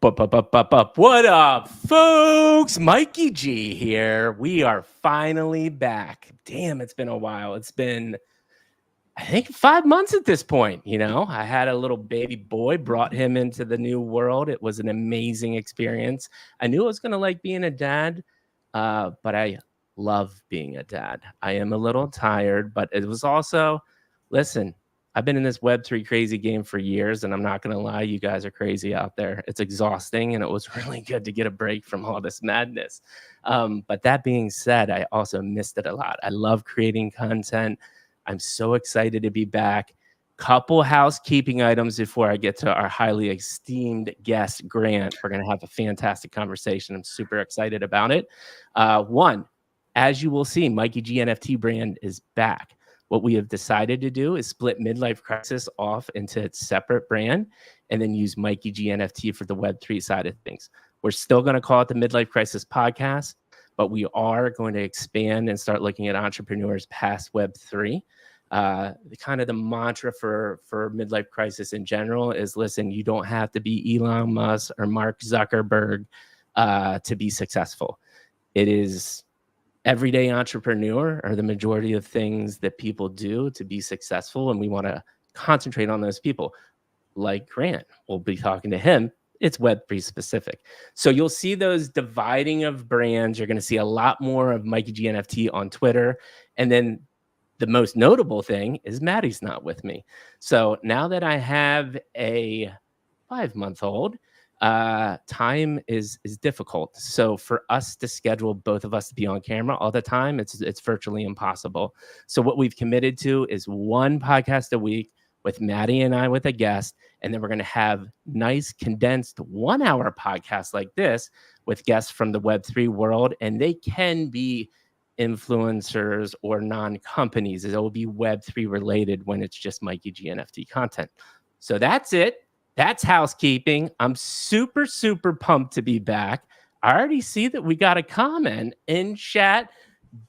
What up, folks? Mikey G here. We are finally back. Damn, it's been a while. It's been, I think, 5 months at this point. I had a little baby boy, brought him into the new world. It was an amazing experience. I knew I was going to like being a dad, but I love being a dad. I am a little tired, but it was also, listen, I've been in this Web3 crazy game for years, and I'm not going to lie, you guys are crazy out there. It's exhausting, and it was really good to get a break from all this madness. But that being said, I also missed it a lot. I love creating content. I'm so excited to be back. Couple housekeeping items before I get to our highly esteemed guest, Grant. We're going to have a fantastic conversation. I'm super excited about it. One, as you will see, Mikey G NFT brand is back. What we have decided to do is split Midlife Crisis off into its separate brand and then use Mikey G NFT for the Web3 side of things. We're still going to call it the Midlife Crisis Podcast, but we are going to expand and start looking at entrepreneurs past Web3. The mantra for Midlife Crisis in general is, listen, you don't have to be Elon Musk or Mark Zuckerberg to be successful. It is everyday entrepreneur are the majority of things that people do to be successful. And we want to concentrate on those people like Grant. We'll be talking to him. It's Web3 specific. So you'll see those dividing of brands. You're going to see a lot more of Mikey G NFT on Twitter. And then the most notable thing is Maddie's not with me. So now that I have a 5-month-old, time is difficult. So for us to schedule both of us to be on camera all the time, it's virtually impossible. So what we've committed to is one podcast a week with Maddie and I with a guest, and then we're going to have nice condensed 1-hour podcasts like this with guests from the Web3 world, and they can be influencers or non-companies. It will be Web3 related when it's just Mikey G NFT content. So that's it. That's housekeeping. I'm super, super pumped to be back. I already see that we got a comment in chat.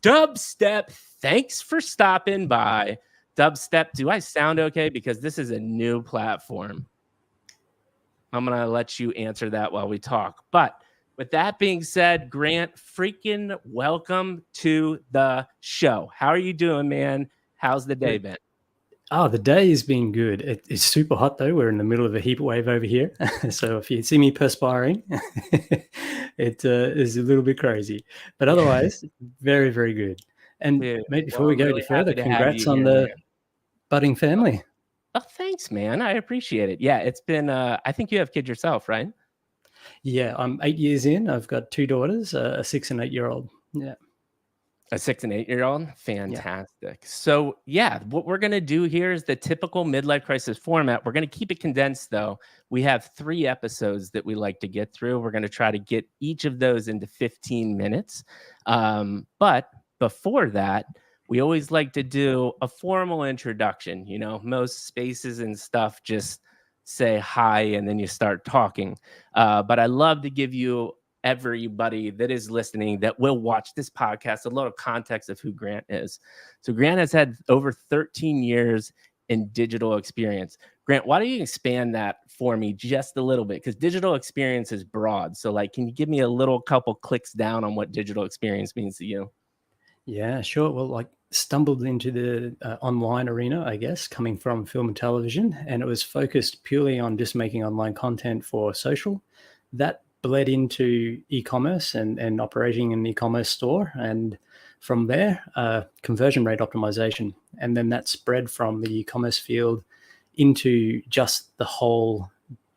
Dubstep, thanks for stopping by. Dubstep, do I sound okay? Because this is a new platform. I'm going to let you answer that while we talk. But with that being said, Grant, freaking welcome to the show. How are you doing, man? How's the day been? Oh, the day has been good. It's super hot, though. We're in the middle of a heat wave over here. So if you see me perspiring, it is a little bit crazy. But otherwise, very, very good. And mate, before we go any further, congrats on the budding family. Oh, thanks, man. I appreciate it. Yeah, it's been, I think you have kids yourself, right? Yeah, I'm 8 years in. I've got 2 daughters, a 6 and 8 year old. Yeah. A 6 and 8 year old? Fantastic. Yeah. So yeah, what we're going to do here is the typical midlife crisis format. We're going to keep it condensed though. We have 3 episodes that we like to get through. We're going to try to get each of those into 15 minutes. But before that, we always like to do a formal introduction. Most spaces and stuff just say hi and then you start talking. But I love to give you everybody that is listening that will watch this podcast a little context of who Grant is. So Grant has had over 13 years in digital experience. Grant, why don't you expand that for me just a little bit? Because digital experience is broad. So can you give me a couple clicks down on what digital experience means to you? Yeah, sure. Well, stumbled into the online arena, I guess, coming from film and television, and it was focused purely on just making online content for social. That bled into e-commerce and operating an e-commerce store. And from there, conversion rate optimization. And then that spread from the e-commerce field into just the whole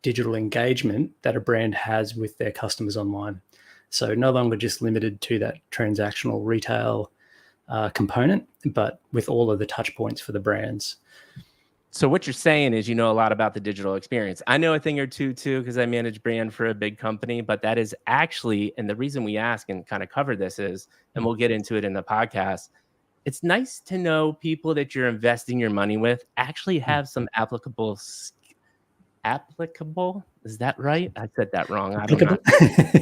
digital engagement that a brand has with their customers online. So no longer just limited to that transactional retail component, but with all of the touch points for the brands. So what you're saying is you know a lot about the digital experience. I know a thing or two too, because I manage brand for a big company, but that is actually, and the reason we ask and kind of cover this is, and we'll get into it in the podcast, it's nice to know people that you're investing your money with actually have some applicable, is that right? I said that wrong. I don't know.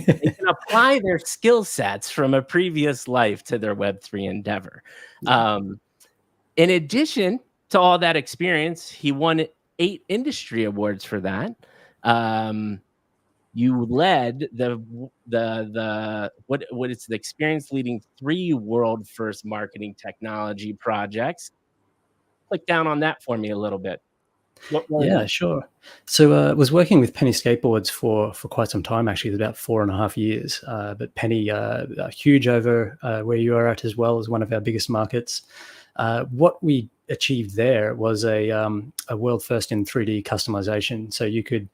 They can apply their skill sets from a previous life to their Web3 endeavor. In addition to all that experience, he won 8 industry awards for that. You led what is the experience leading 3 world first marketing technology projects. Click down on that for me a little bit. What were Yeah, they? sure. So I was working with Penny Skateboards for quite some time, actually, about 4.5 years. But Penny, huge over where you are at as well, as one of our biggest markets. What we achieved there was a world first in 3D customization. So you could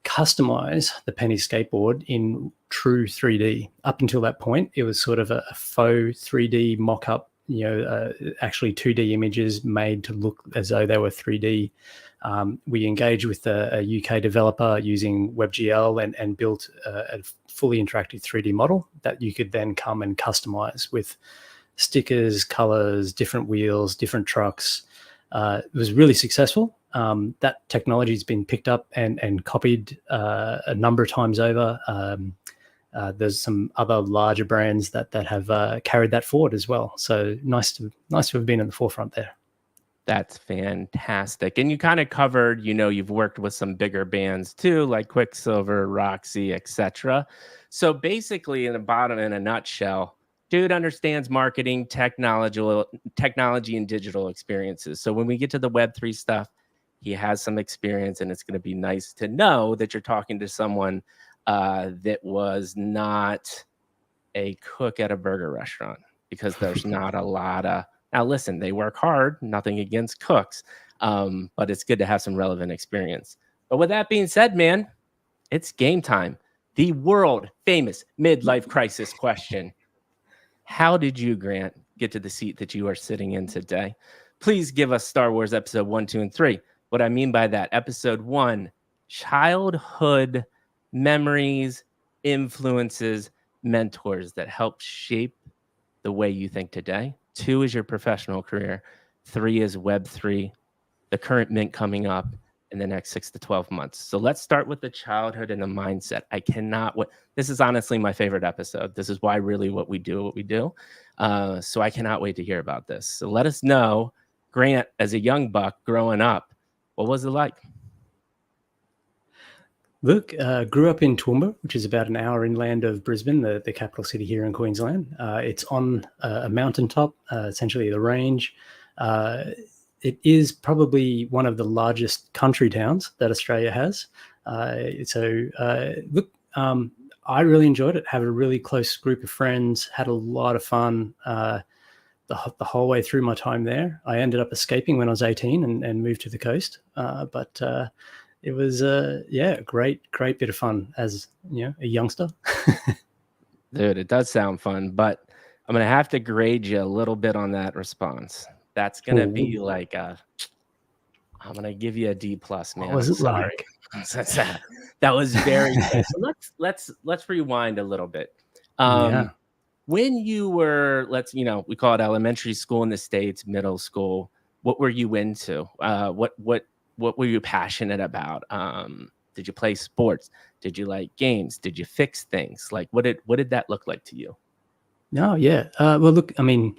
customize the Penny skateboard in true 3D. Up until that point, it was sort of a faux 3D mock-up, actually 2D images made to look as though they were 3D. We engaged with a UK developer using WebGL and built a fully interactive 3D model that you could then come and customize with stickers, colors, different wheels, different trucks. It was really successful. That technology has been picked up and copied a number of times over. There's some other larger brands that have carried that forward as well. So nice to have been at the forefront there. That's fantastic. And you kind of covered, you've worked with some bigger bands too, like Quicksilver, Roxy, etc. So basically, in a nutshell, dude understands marketing, technology, and digital experiences. So when we get to the Web3 stuff, he has some experience, and it's going to be nice to know that you're talking to someone that was not a cook at a burger restaurant, because there's not a lot of. Now, listen, they work hard, nothing against cooks, but it's good to have some relevant experience. But with that being said, man, it's game time. The world famous midlife crisis question. How did you, Grant, get to the seat that you are sitting in today? Please give us Star Wars episode 1, 2, and 3. What I mean by that, episode 1, childhood memories, influences, mentors that help shape the way you think today. 2 is your professional career. 3 is Web3, the current mint coming up in the next 6 to 12 months. So let's start with the childhood and the mindset. I cannot wait. This is honestly my favorite episode. This is why really what we do. So I cannot wait to hear about this. So let us know, Grant, as a young buck growing up, what was it like? Look, grew up in Toowoomba, which is about an hour inland of Brisbane, the capital city here in Queensland. It's on a mountaintop, essentially the range. It is probably one of the largest country towns that Australia has. Look, I really enjoyed it. Have a really close group of friends, had a lot of fun the whole way through my time there. I ended up escaping when I was 18 and moved to the coast. But it was a great bit of fun as a youngster. Dude, it does sound fun, but I'm gonna have to grade you a little bit on that response. That's gonna be like I'm gonna give you a D plus, man. What was it like? That was very good. So let's rewind a little bit. Yeah. When you were, we call it elementary school in the States, middle school, what were you into? What were you passionate about? Did you play sports? Did you like games? Did you fix things? Like what did that look like to you? No, yeah. Well, look, I mean,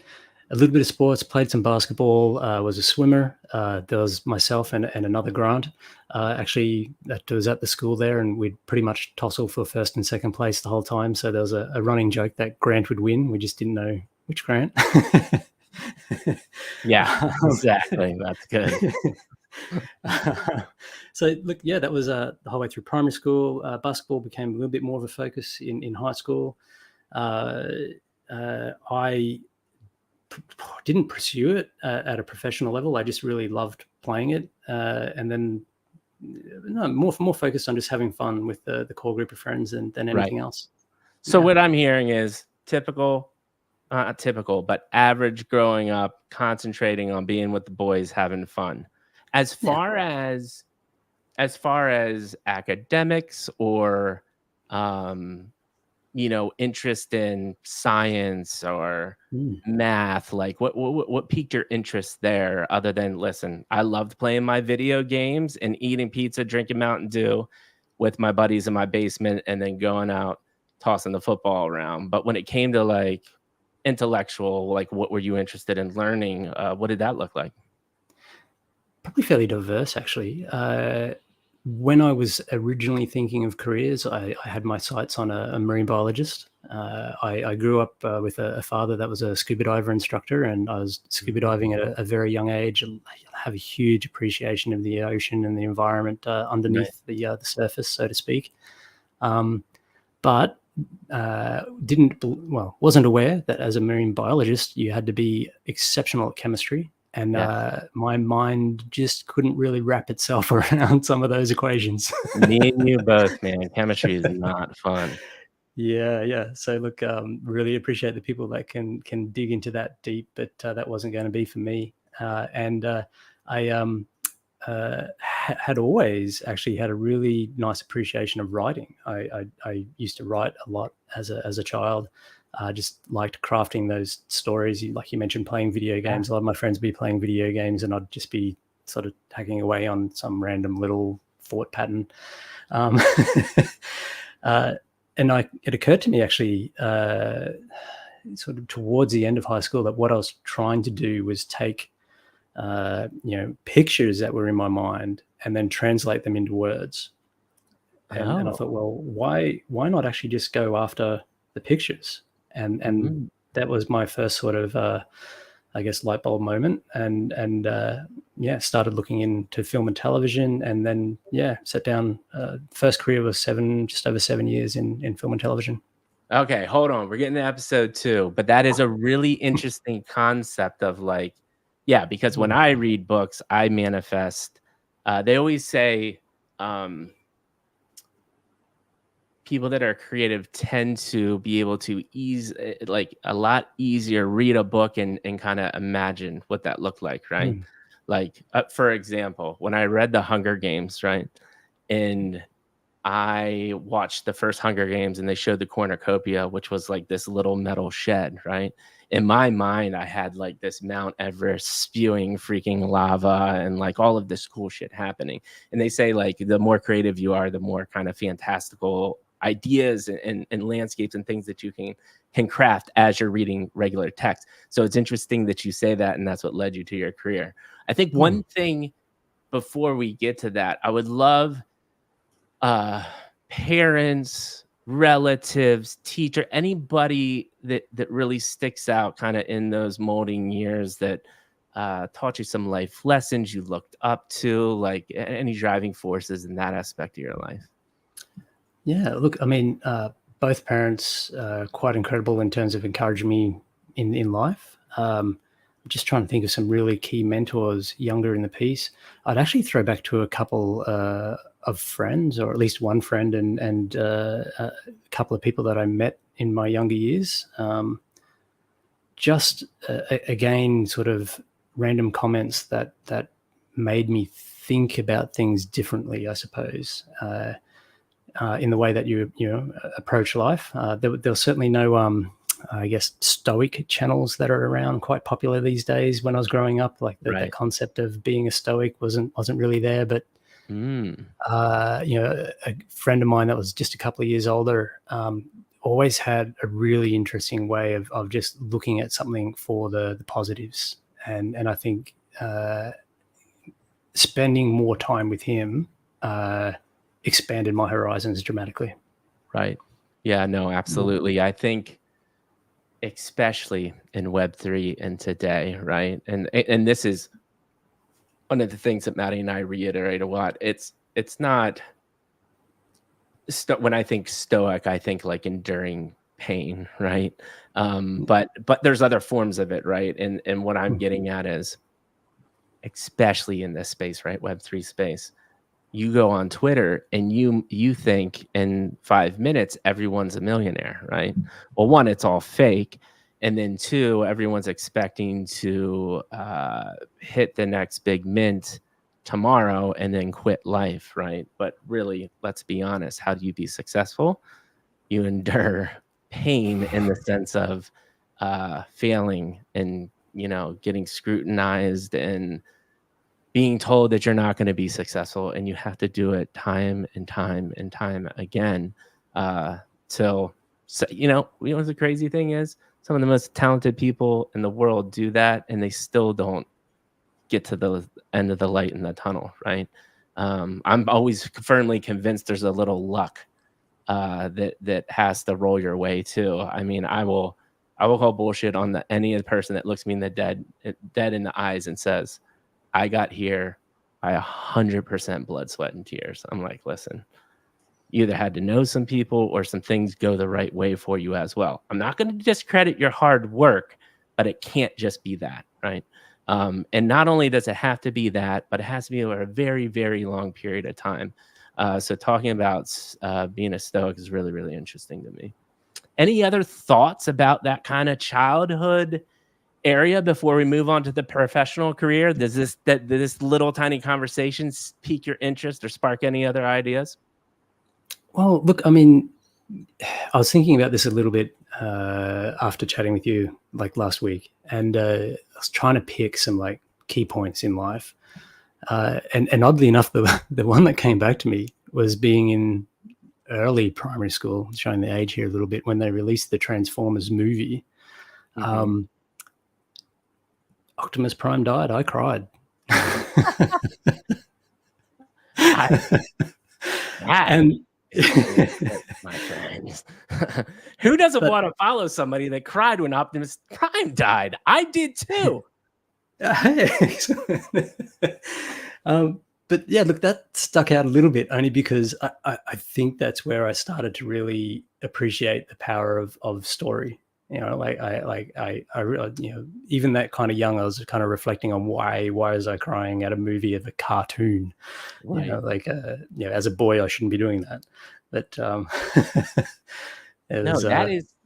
a little bit of sports, played some basketball, was a swimmer. There was myself and another Grant, actually, that was at the school there, and we'd pretty much tussle for first and second place the whole time. So there was a running joke that Grant would win. We just didn't know which Grant. Yeah, exactly. That's good. So look, yeah, that was the whole way through primary school. Basketball became a little bit more of a focus in high school. I didn't pursue it at a professional level. I just really loved playing it, and then more focused on just having fun with the core group of friends than anything else. So what I'm hearing is typical, not typical, but average growing up, concentrating on being with the boys, having fun. As far as academics or interest in science or math, like what piqued your interest there, other than, listen, I loved playing my video games and eating pizza, drinking Mountain Dew with my buddies in my basement, and then going out tossing the football around. But when it came to like intellectual, like what were you interested in learning? What did that look like? Probably fairly diverse, actually. when I was originally thinking of careers, I had my sights on a marine biologist. I grew up with a father that was a scuba diver instructor, and I was scuba diving at a very young age. And I have a huge appreciation of the ocean and the environment underneath the surface, so to speak. But wasn't aware that as a marine biologist, you had to be exceptional at chemistry. And my mind just couldn't really wrap itself around some of those equations. Me and you both, man. Chemistry is not fun. Yeah. So look, really appreciate the people that can dig into that deep, but that wasn't going to be for me. I had always actually had a really nice appreciation of writing. I used to write a lot as a child. Just liked crafting those stories. Like you mentioned, playing video games. A lot of my friends would be playing video games, and I'd just be sort of hacking away on some random little thought pattern. It occurred to me actually, sort of towards the end of high school, that what I was trying to do was take, pictures that were in my mind and then translate them into words. And I thought, well, why not actually just go after the pictures? And that was my first sort of, I guess, light bulb moment. And started looking into film and television, and then sat down. First career was just over 7 years in film and television. Okay, hold on. We're getting to episode 2, but that is a really interesting concept of like, because when I read books, I manifest. They always say people that are creative tend to be able to a lot easier read a book and kind of imagine what that looked like, right? Like, for example, when I read The Hunger Games, right, and I watched the first Hunger Games and they showed the cornucopia, which was like this little metal shed, right? In my mind, I had like this Mount Everest spewing freaking lava and like all of this cool shit happening. And they say like the more creative you are, the more kind of fantastical ideas and landscapes and things that you can craft as you're reading regular text. So it's interesting that you say that, and that's what led you to your career. I think one thing before we get to that, I would love parents, relatives, teacher, anybody that really sticks out kind of in those molding years that taught you some life lessons you looked up to, like any driving forces in that aspect of your life. Yeah, look, I mean, both parents quite incredible in terms of encouraging me in life. Just trying to think of some really key mentors younger in the piece. I'd actually throw back to a couple of friends, or at least one friend and a couple of people that I met in my younger years. Again, sort of random comments that made me think about things differently, I suppose. In the way that you approach life. There's certainly no, I guess, stoic channels that are around, quite popular these days. When I was growing up, like the concept of being a stoic wasn't really there. But a friend of mine that was just a couple of years older always had a really interesting way of just looking at something for the positives. And I think spending more time with him expanded my horizons dramatically. Right. Yeah, no, absolutely. I think especially in Web3 and today, right? And this is one of the things that Maddie and I reiterate a lot. It's not when I think stoic, I think like enduring pain, right? But there's other forms of it, right? And what I'm getting at is, especially in this space, right? Web3 space, you go on Twitter and you think in 5 minutes everyone's a millionaire, right? Well, one, it's all fake, and then two, everyone's expecting to hit the next big mint tomorrow and then quit life, right? But really, let's be honest, how do you be successful? You endure pain in the sense of failing and getting scrutinized and being told that you're not going to be successful, and you have to do it time and time and time again. So the crazy thing is, some of the most talented people in the world do that, and they still don't get to the end of the light in the tunnel, right? I'm always firmly convinced there's a little luck that has to roll your way too. I mean, I will call bullshit on any person that looks me in the dead in the eyes and says, "I got here by 100% blood, sweat, and tears." I'm like, listen, you either had to know some people or some things go the right way for you as well. I'm not going to discredit your hard work, but it can't just be that, right? And not only does it have to be that, but it has to be over a very, very long period of time. So talking about being a Stoic is really, really interesting to me. Any other thoughts about that kind of childhood area before we move on to the professional career? Does this little tiny conversation pique your interest or spark any other ideas? Well, look, I mean, I was thinking about this a little bit after chatting with you like last week, and I was trying to pick some like key points in life. And oddly enough, the one that came back to me was being in early primary school, showing the age here a little bit, when they released the Transformers movie. Optimus Prime died. I cried. And my friends, who doesn't want to follow somebody that cried when Optimus Prime died? I did too. But yeah, look, that stuck out a little bit only because I think that's where I started to really appreciate the power of story. You know, I you know, even that kind of young, I was kind of reflecting on why was I crying at a movie of a cartoon? Right. You know, like you know, as a boy, I shouldn't be doing that. But no,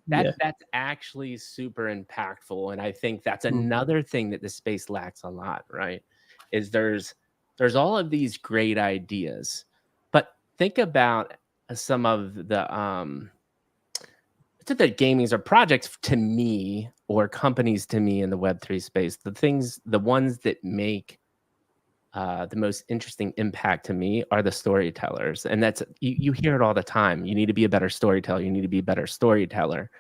that's actually super impactful, and I think that's another thing that the space lacks a lot. Right? Is there's all of these great ideas, but think about some of the gamings or projects to me, or companies to me in the Web3 space, the ones that make the most interesting impact to me are the storytellers. And that's, you hear it all the time. You need to be a better storyteller. You need to be a better storyteller.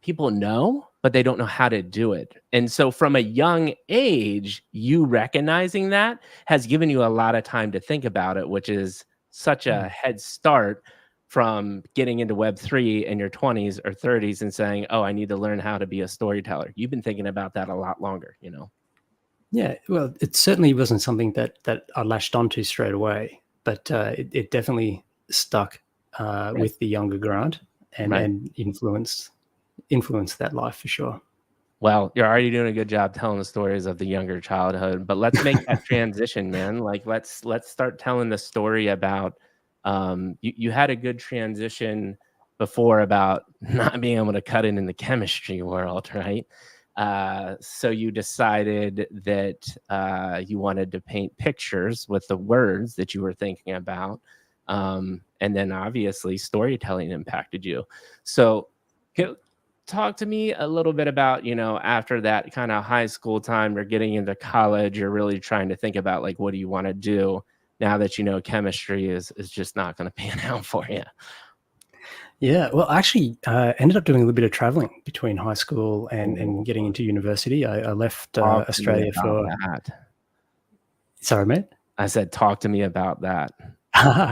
People know, but they don't know how to do it. And so from a young age, you recognizing that has given you a lot of time to think about it, which is such a head start from getting into Web3 in your 20s or 30s and saying, oh, I need to learn how to be a storyteller. You've been thinking about that a lot longer, you know? Yeah, well, it certainly wasn't something that I latched onto straight away, but it definitely stuck with the younger Grant and influenced that life for sure. Well, you're already doing a good job telling the stories of the younger childhood, but let's make that transition, man. Like let's start telling the story about you had a good transition before about not being able to cut it in the chemistry world, right? So you decided that you wanted to paint pictures with the words that you were thinking about. And then obviously storytelling impacted you. So talk to me a little bit about, you know, after that kind of high school time, you're getting into college, you're really trying to think about like, what do you want to do now that, you know, chemistry is just not going to pan out for you? Yeah, well, I actually ended up doing a little bit of traveling between high school and getting into university. I left Australia for that. Sorry, mate? I said, talk to me about that.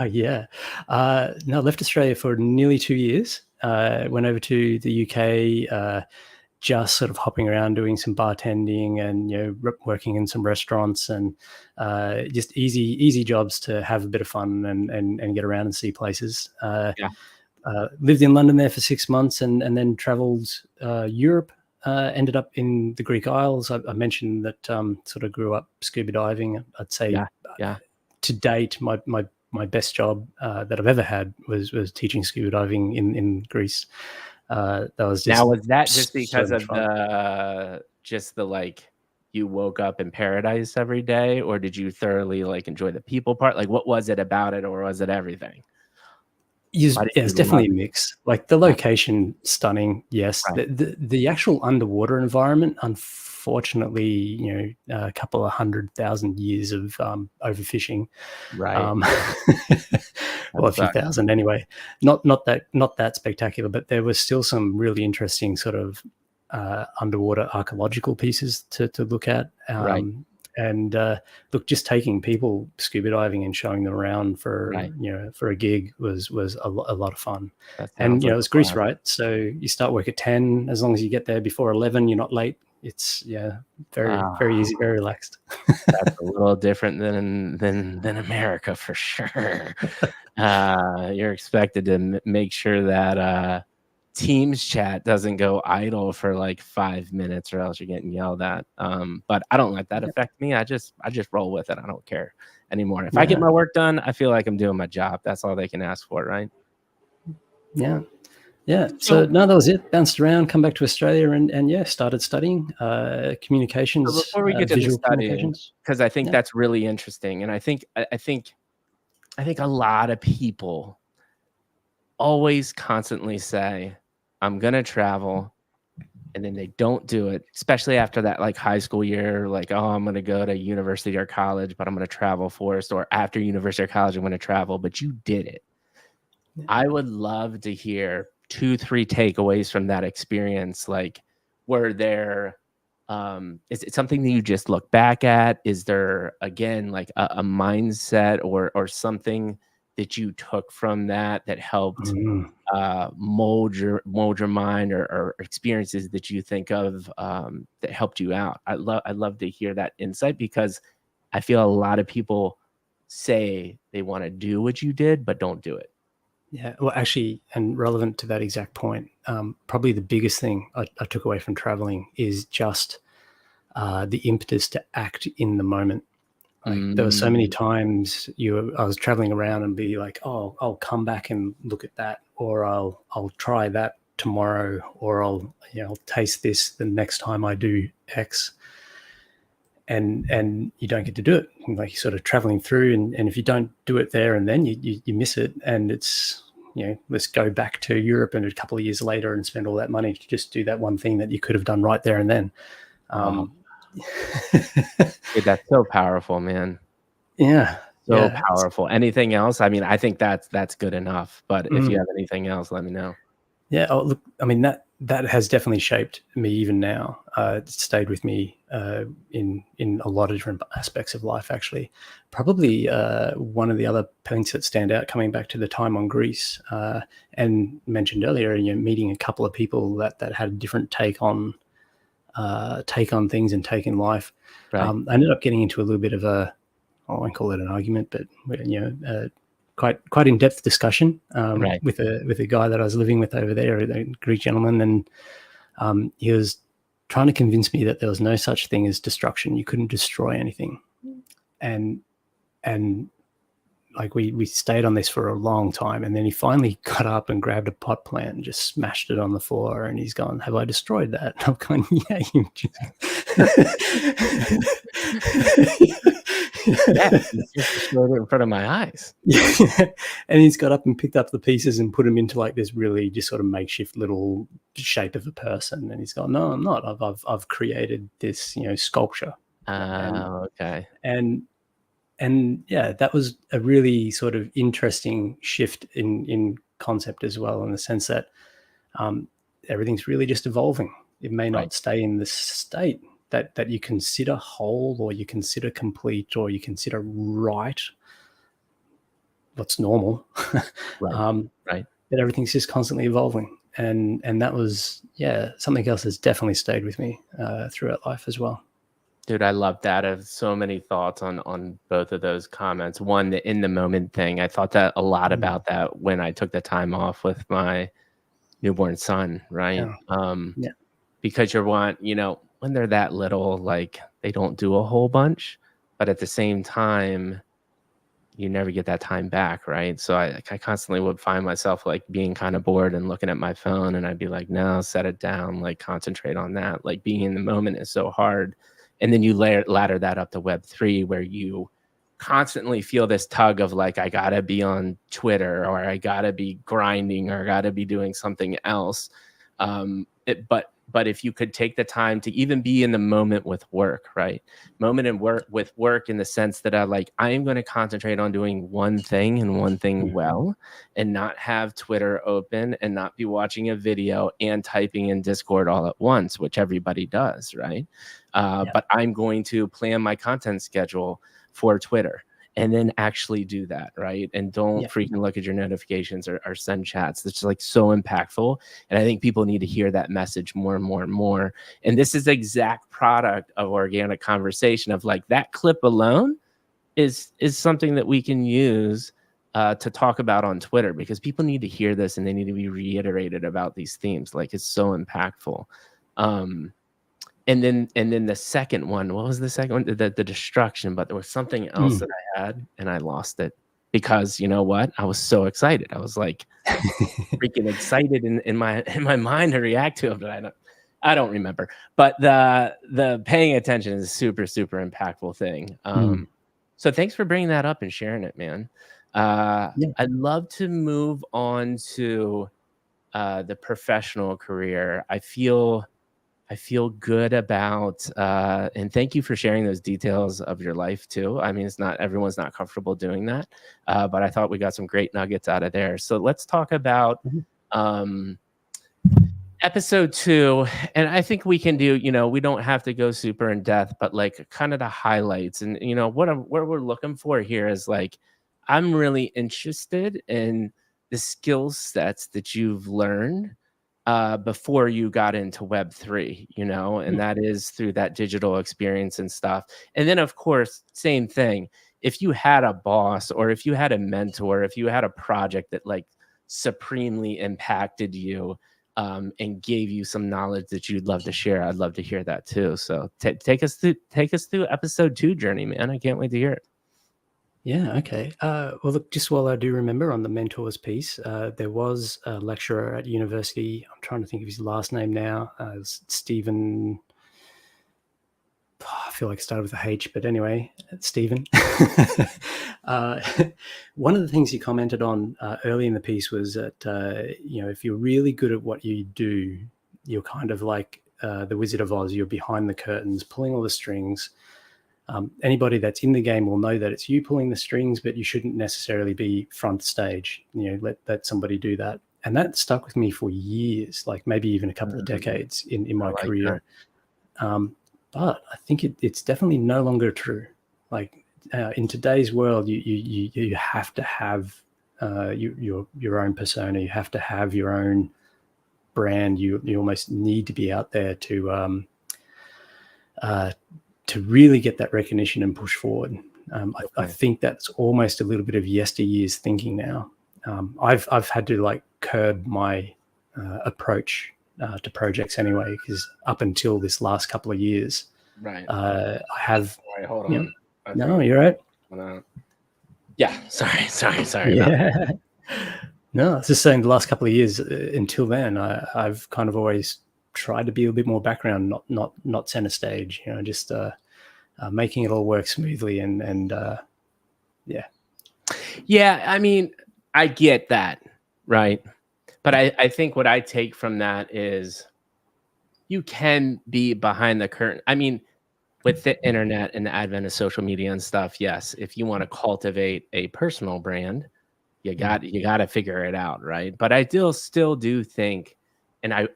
Yeah. No, I left Australia for nearly 2 years. Went over to the UK, just sort of hopping around doing some bartending and, you know, working in some restaurants and just easy jobs to have a bit of fun and get around and see places. Lived in London there for 6 months and then traveled Europe. Ended up in the Greek Isles. I mentioned that sort of grew up scuba diving. I'd say to date, my best job that I've ever had was teaching scuba diving in Greece. That was just, now, was that just because of the like you woke up in paradise every day, or did you thoroughly like enjoy the people part? Like, what was it about it, or was it everything? It's definitely a mix. Like the location, stunning, yes. Right. The actual underwater environment, unfortunately, you know, a couple of 100,000 years of overfishing, right? Well, a few thousand anyway. Not that spectacular, but there was still some really interesting sort of underwater archaeological pieces to look at. Right. And look, just taking people scuba diving and showing them around for for a gig was a lot of fun. And like it's Greece, right? So you start work at 10. As long as you get there before 11, you're not late. It's very easy, very relaxed. That's a little different than America for sure. You're expected to make sure that Teams chat doesn't go idle for like 5 minutes, or else you're getting yelled at. But I don't let that affect me. I just roll with it. I don't care anymore. If I get my work done, I feel like I'm doing my job. That's all they can ask for, right? Yeah. So no, that was it. Bounced around, come back to Australia, and started studying communications. So before we get to the studying, because I think that's really interesting, and I think a lot of people always constantly say, I'm gonna travel, and then they don't do it, especially after that like high school year, like, oh, I'm gonna go to university or college, but I'm gonna travel first, or after university or college, I'm gonna travel, but you did it. I would love to hear 2-3 takeaways from that experience. Like, were there is it something that you just look back at? Is there, again, like a mindset or something that you took from that helped mold your mind, or experiences that you think of that helped you out? I'd love to hear that insight, because I feel a lot of people say they want to do what you did, but don't do it. Yeah, well, actually, and relevant to that exact point, probably the biggest thing I took away from traveling is just the impetus to act in the moment. Like, there were so many times I was traveling around and be like, oh, I'll come back and look at that, or I'll try that tomorrow, or I'll taste this the next time I do X. And you don't get to do it. Like, you're sort of traveling through, and if you don't do it there and then, you miss it. And it's, let's go back to Europe and a couple of years later and spend all that money to just do that one thing that you could have done right there and then. Dude, that's so powerful, man. Yeah. So powerful. Anything else? I mean, I think that's good enough, but if you have anything else, let me know. Yeah. Oh, look, I mean, that has definitely shaped me even now. It's stayed with me in a lot of different aspects of life, actually. Probably one of the other points that stand out, coming back to the time on Greece, and mentioned earlier, meeting a couple of people that had a different take on things and take in life. Right. I ended up getting into a little bit of I won't call it an argument, but quite in-depth discussion with a guy that I was living with over there, a Greek gentleman, and he was trying to convince me that there was no such thing as destruction. You couldn't destroy anything, and like we stayed on this for a long time, and then he finally got up and grabbed a pot plant and just smashed it on the floor, and he's gone, "Have I destroyed that?" And I'm going, "Yeah, you just." Yeah, it's just destroyed it in front of my eyes. Yeah. And he's got up and picked up the pieces and put them into like this really just sort of makeshift little shape of a person. And he's gone, "No, I'm not. I've created this, sculpture." Okay. And yeah, that was a really sort of interesting shift in concept as well, in the sense that everything's really just evolving. It may not stay in the state that you consider whole, or you consider complete, or you consider right, what's normal. Right. But everything's just constantly evolving. And that was, something else that's definitely stayed with me throughout life as well. Dude, I love that. I have so many thoughts on both of those comments. One, the in the moment thing. I thought that a lot about that when I took the time off with my newborn son, right? Because when they're that little, like, they don't do a whole bunch, but at the same time, you never get that time back, right? So I constantly would find myself like being kind of bored and looking at my phone, and I'd be like, no, set it down, like concentrate on that. Like, being in the moment is so hard. And then you ladder that up to Web3, where you constantly feel this tug of like, I gotta be on Twitter, or I gotta be grinding, or I gotta be doing something else. But but if you could take the time to even be in the moment with work, right? With work in the sense that I am going to concentrate on doing one thing and one thing well, and not have Twitter open and not be watching a video and typing in Discord all at once, which everybody does, right? But I'm going to plan my content schedule for Twitter and then actually do that, right? And don't freaking look at your notifications or send chats. It's like so impactful. And I think people need to hear that message more and more and more. And this is the exact product of organic conversation, of like that clip alone is something that we can use to talk about on Twitter, because people need to hear this and they need to be reiterated about these themes. Like, it's so impactful. And then the second one, what was the second one? The destruction, but there was something else that I had and I lost it, because you know what? I was so excited. I was like freaking excited in my mind to react to it, but I don't remember. But the paying attention is a super, super impactful thing. So thanks for bringing that up and sharing it, man. I'd love to move on to the professional career. I feel good about, and thank you for sharing those details of your life too. I mean, everyone's not comfortable doing that, but I thought we got some great nuggets out of there. So let's talk about episode 2. And I think we can do, we don't have to go super in depth, but like kind of the highlights. And what we're looking for here is like, I'm really interested in the skill sets that you've learned before you got into Web3, and that is through that digital experience and stuff. And then, of course, same thing. If you had a boss, or if you had a mentor, if you had a project that like supremely impacted you and gave you some knowledge that you'd love to share, I'd love to hear that too. So take us through episode 2 journey, man. I can't wait to hear it. Yeah, okay. Well, look, just while I do remember on the mentors piece, there was a lecturer at university. I'm trying to think of his last name now. Stephen. I feel like it started with a H, but anyway, Stephen. One of the things he commented on early in the piece was that, if you're really good at what you do, you're kind of like the Wizard of Oz. You're behind the curtains, pulling all the strings. Anybody that's in the game will know that it's you pulling the strings, but you shouldn't necessarily be front stage. Let somebody do that. And that stuck with me for years, like maybe even a couple of decades in my career. But I think it's definitely no longer true. Like in today's world, you have to have your own persona. You have to have your own brand. You almost need to be out there to really get that recognition and push forward. I think that's almost a little bit of yesteryear's thinking now. I've had to like curb my approach to projects anyway, because up until this last couple of years, I have. Wait, hold on. No, you're right. Yeah, sorry. Yeah. No, I was just saying the last couple of years until then, I've kind of always tried to be a bit more background, not center stage. Just making it all work smoothly and yeah. Yeah, I mean, I get that, right? But I think what I take from that is you can be behind the curtain. I mean, with the internet and the advent of social media and stuff, yes, if you want to cultivate a personal brand, you got to figure it out, right? But I still do think, and I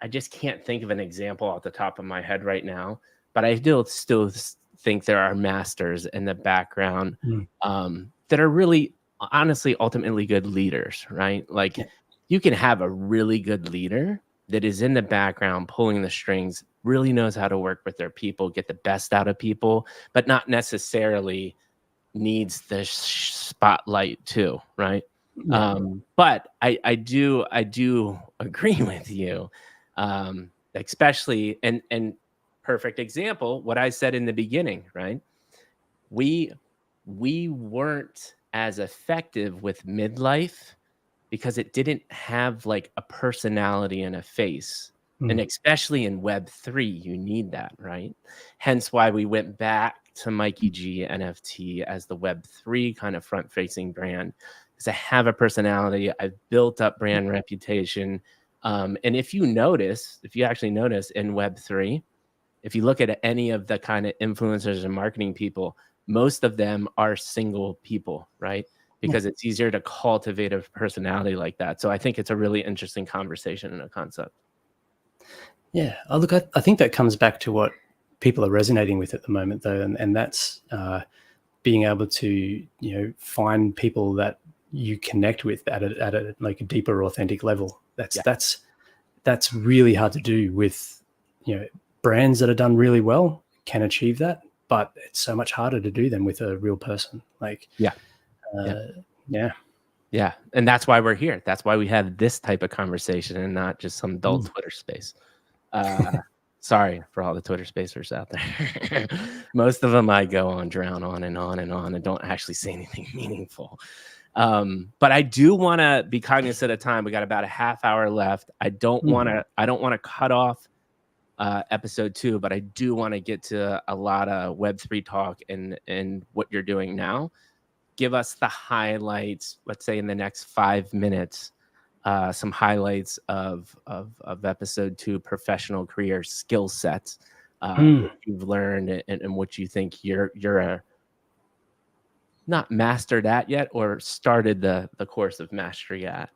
just can't think of an example off the top of my head right now, but I still think there are masters in the background that are really, honestly, ultimately good leaders, right? Like you can have a really good leader that is in the background pulling the strings, really knows how to work with their people, get the best out of people, but not necessarily needs the spotlight too, right? But I do agree with you, especially and perfect example, what I said in the beginning, right? We weren't as effective with midlife because it didn't have like a personality and a face. And especially in Web3, you need that, right? Hence why we went back to Mikey G NFT as the Web3 kind of front-facing brand, because I have a personality. I've built up brand reputation. And if you actually notice in Web3, if you look at any of the kind of influencers and marketing people, most of them are single people, right? Because it's easier to cultivate a personality like that. So I think it's a really interesting conversation and a concept. Yeah, look, I think that comes back to what people are resonating with at the moment, though, and that's being able to find people that you connect with at a like a deeper, authentic level. That's really hard to do with brands that are done really well can achieve that, but it's so much harder to do them with a real person. Like yeah. And that's why we're here. That's why we have this type of conversation and not just some dull Twitter space. Sorry for all the Twitter spacers out there. Most of them I go on, drown on and on and on, and don't actually say anything meaningful. But I do want to be cognizant of time. We got about a half hour left. I don't want to cut off episode 2, but I do want to get to a lot of Web3 talk and what you're doing now. Give us the highlights, let's say in the next 5 minutes, some highlights of episode 2, professional career skill sets, what you've learned and what you think you're not mastered at yet, or started the course of mastery at.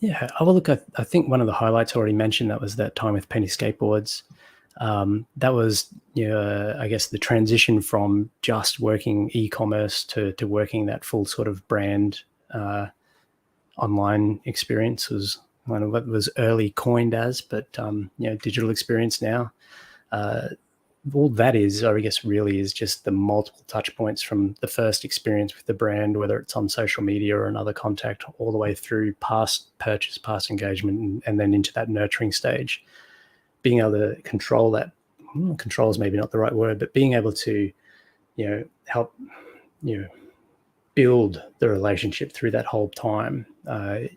Yeah, well, look, I think one of the highlights already mentioned, that was that time with Penny Skateboards. That was, I guess the transition from just working e-commerce to working that full sort of brand online experience was one of what was early coined as, but digital experience now. All that is, I guess, really is just the multiple touch points from the first experience with the brand, whether it's on social media or another contact, all the way through past purchase, past engagement, and then into that nurturing stage. Being able to control that, control is maybe not the right word, but being able to, help, build the relationship through that whole time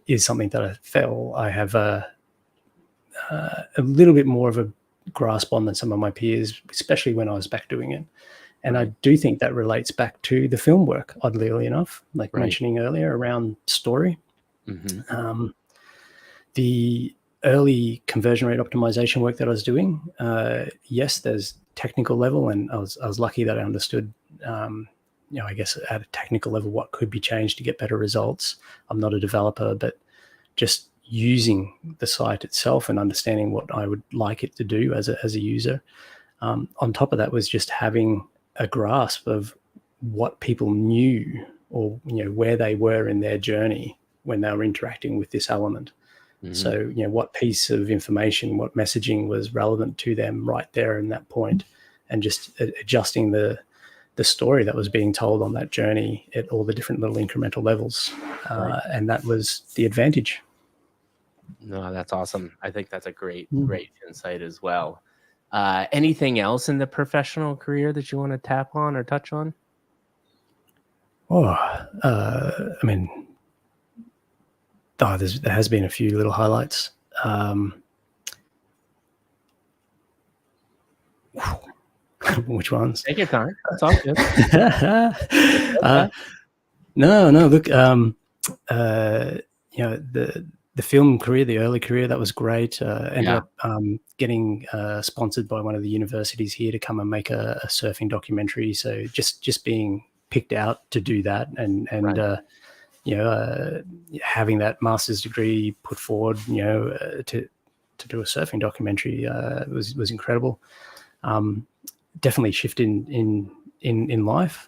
is something that I feel I have a little bit more of a grasp on than some of my peers, especially when I was back doing it. And I do think that relates back to the film work, oddly enough, like mentioning earlier around story. The early conversion rate optimization work that I was doing, yes, there's technical level, and I was lucky that I understood, I guess at a technical level, what could be changed to get better results. I'm not a developer, but just using the site itself and understanding what I would like it to do as a user. On top of that was just having a grasp of what people knew, or where they were in their journey when they were interacting with this element. So what piece of information, what messaging was relevant to them right there in that point, and just adjusting the story that was being told on that journey at all the different little incremental levels. And that was the advantage. No, that's awesome. I think that's a great insight as well. Anything else in the professional career that you want to tap on or touch on? There has been a few little highlights. Which ones? Take your time. That's all good. No. Look, the film career, the early career, that was great. Ended up getting sponsored by one of the universities here to come and make a surfing documentary. So just being picked out to do that, and having that master's degree put forward, to do a surfing documentary was incredible. Definitely shift in life.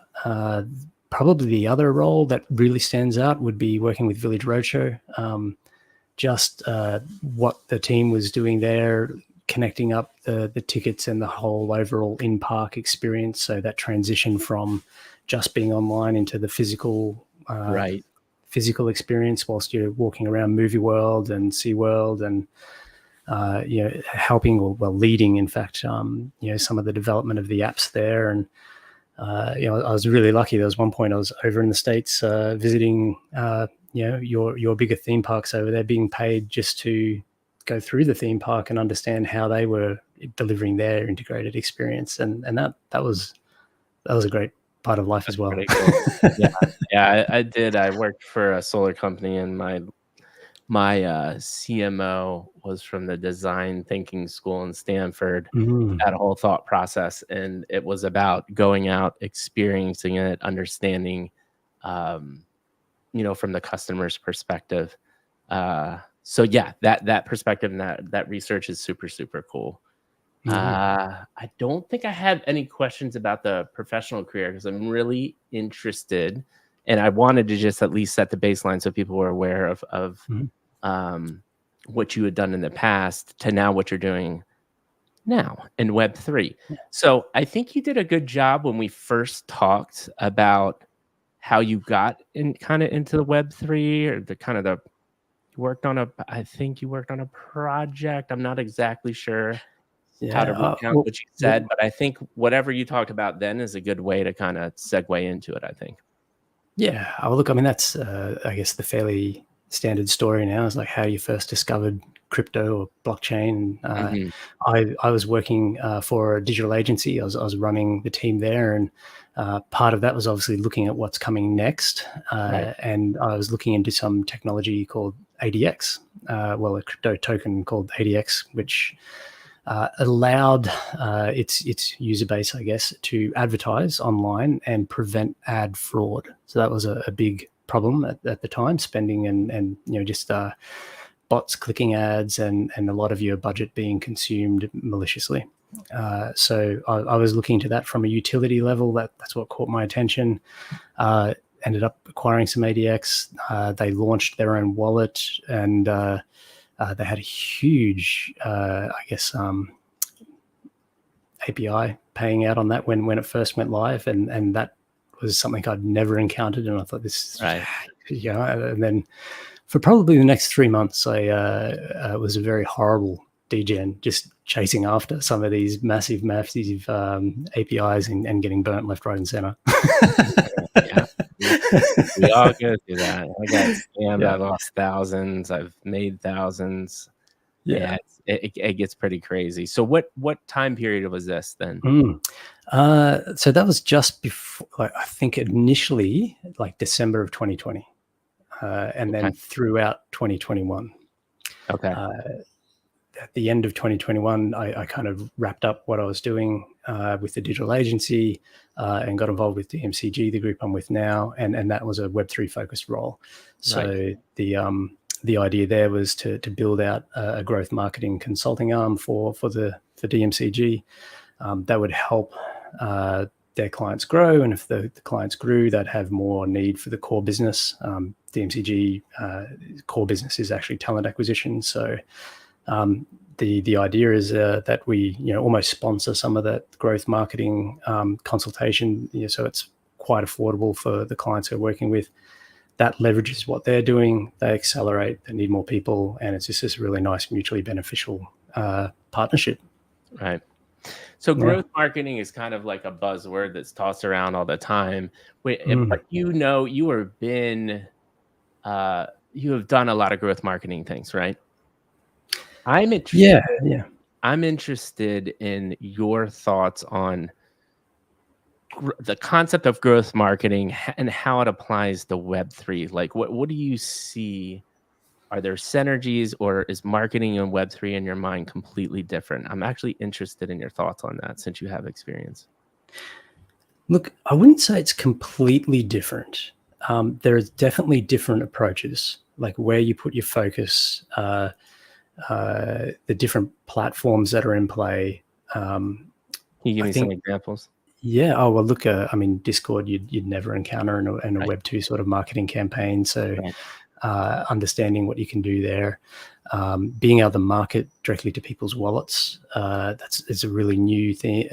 Probably the other role that really stands out would be working with Village Roadshow. Just what the team was doing there, connecting up the tickets and the whole overall in-park experience. So that transition from just being online into the physical experience whilst you're walking around Movie World and Sea World, and helping, or leading, in fact, some of the development of the apps there. And I was really lucky. There was one point I was over in the States visiting your bigger theme parks over there, being paid just to go through the theme park and understand how they were delivering their integrated experience, and that was a great part of life as well. Cool. Yeah, I did. I worked for a solar company in my My CMO was from the design thinking school in Stanford. That whole thought process, and it was about going out, experiencing it, understanding, um, from the customer's perspective. So yeah, that perspective and that research is super, super cool. I don't think I have any questions about the professional career because I'm really interested, and I wanted to just at least set the baseline so people were aware of um, what you had done in the past to now what you're doing now in Web3. So I think you did a good job when we first talked about how you got in kind of into the Web3 or the kind of the I think you worked on a project. I'm not exactly sure how to recount what you said, but I think whatever you talked about then is a good way to kind of segue into it, I think. Yeah. Oh, look, I mean, that's, I guess, the fairly standard story now is like how you first discovered crypto or blockchain. I was working for a digital agency. I was running the team there, and part of that was obviously looking at what's coming next. Right. And I was looking into some technology called ADX, well, a crypto token called ADX, which allowed its user base, I guess, to advertise online and prevent ad fraud. So that was a big problem at the time, spending and just bots clicking ads and a lot of your budget being consumed maliciously. So I was looking into that from a utility level. That's what caught my attention. Ended up acquiring some ADX. They launched their own wallet, and they had a huge, API paying out on that when it first went live, and that was something I'd never encountered, and I thought this, right. And then for probably the next 3 months, I was a very horrible degen, just chasing after some of these massive APIs and getting burnt left, right, and center. Yeah. We all go through that. I got scammed. I lost thousands. I've made thousands. Yeah, it gets pretty crazy. So what time period was this then? So that was just before, I think initially like December of 2020, and then throughout 2021. Okay. At the end of 2021, I kind of wrapped up what I was doing with the digital agency and got involved with DMCG, the group I'm with now, and that was a Web3 focused role. So the idea there was to build out a growth marketing consulting arm for DMCG that would help their clients grow, and if the clients grew, they'd have more need for the core business. DMCG core business is actually talent acquisition, so the idea is that we almost sponsor some of that growth marketing consultation, so it's quite affordable for the clients we're working with. That leverages what they're doing. They accelerate. They need more people, and it's just this really nice, mutually beneficial partnership. Right. So growth marketing is kind of like a buzzword that's tossed around all the time. But you have done a lot of growth marketing things, right? I'm interested. Yeah. I'm interested in your thoughts on the concept of growth marketing and how it applies to Web3. Like, what do you see? Are there synergies, or is marketing in Web3 in your mind completely different? I'm actually interested in your thoughts on that since you have experience. Look, I wouldn't say it's completely different. There's definitely different approaches, like where you put your focus, the different platforms that are in play. Can you give me some examples? Yeah. Oh, well, look, I mean, Discord, you'd never encounter in a Web2 sort of marketing campaign. So understanding what you can do there, being able to market directly to people's wallets, it's a really new thing,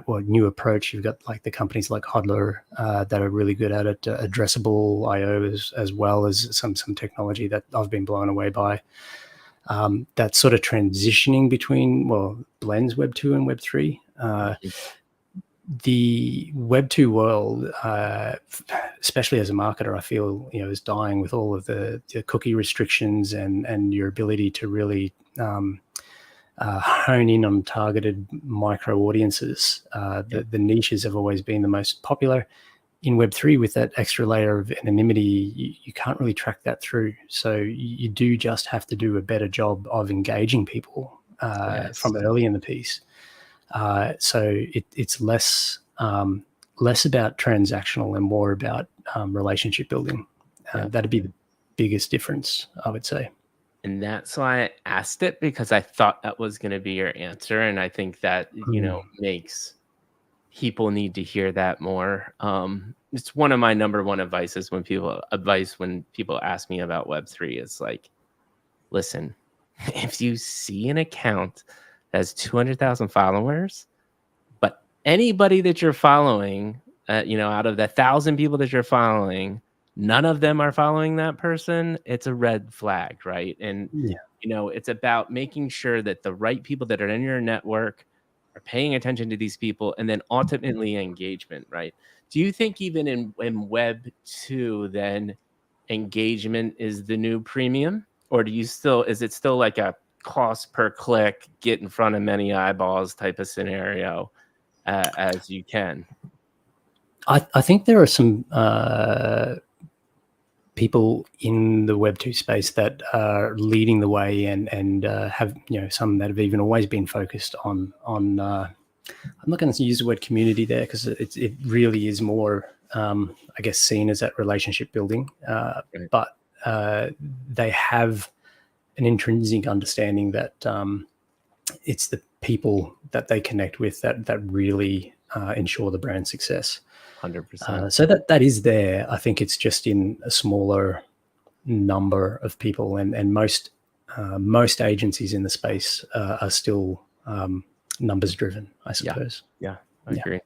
new approach. You've got like the companies like Hodler that are really good at it, addressable IO as well as some technology that I've been blown away by. That sort of transitioning between, blends Web 2 and Web 3. The Web 2 world, especially as a marketer, I feel is dying with all of the cookie restrictions and your ability to really hone in on targeted micro audiences. The niches have always been the most popular. in Web3 with that extra layer of anonymity, you can't really track that through. So you do just have to do a better job of engaging people from early in the piece. So it's less about transactional and more about relationship building. That'd be the biggest difference, I would say. And that's why I asked it, because I thought that was going to be your answer. And I think that, makes people need to hear that more. It's one of my number one advices when people ask me about Web3 is like, listen, if you see an account that has 200,000 followers, but anybody that you're following, out of the 1,000 people that you're following, none of them are following that person, it's a red flag, right? And, it's about making sure that the right people that are in your network are paying attention to these people, and then ultimately engagement, right? Do you think even in Web 2, then engagement is the new premium? Or is it still like a cost per click, get in front of many eyeballs type of scenario as you can? I think there are some people in the Web2 space that are leading the way and have, some that have even always been focused on I'm not going to use the word community there, because it really is more, I guess, seen as that relationship building. But they have an intrinsic understanding that it's the people that they connect with that really ensure the brand success. 100%. So that is there. I think it's just in a smaller number of people, and most agencies in the space are still numbers driven, I suppose. Yeah, I agree.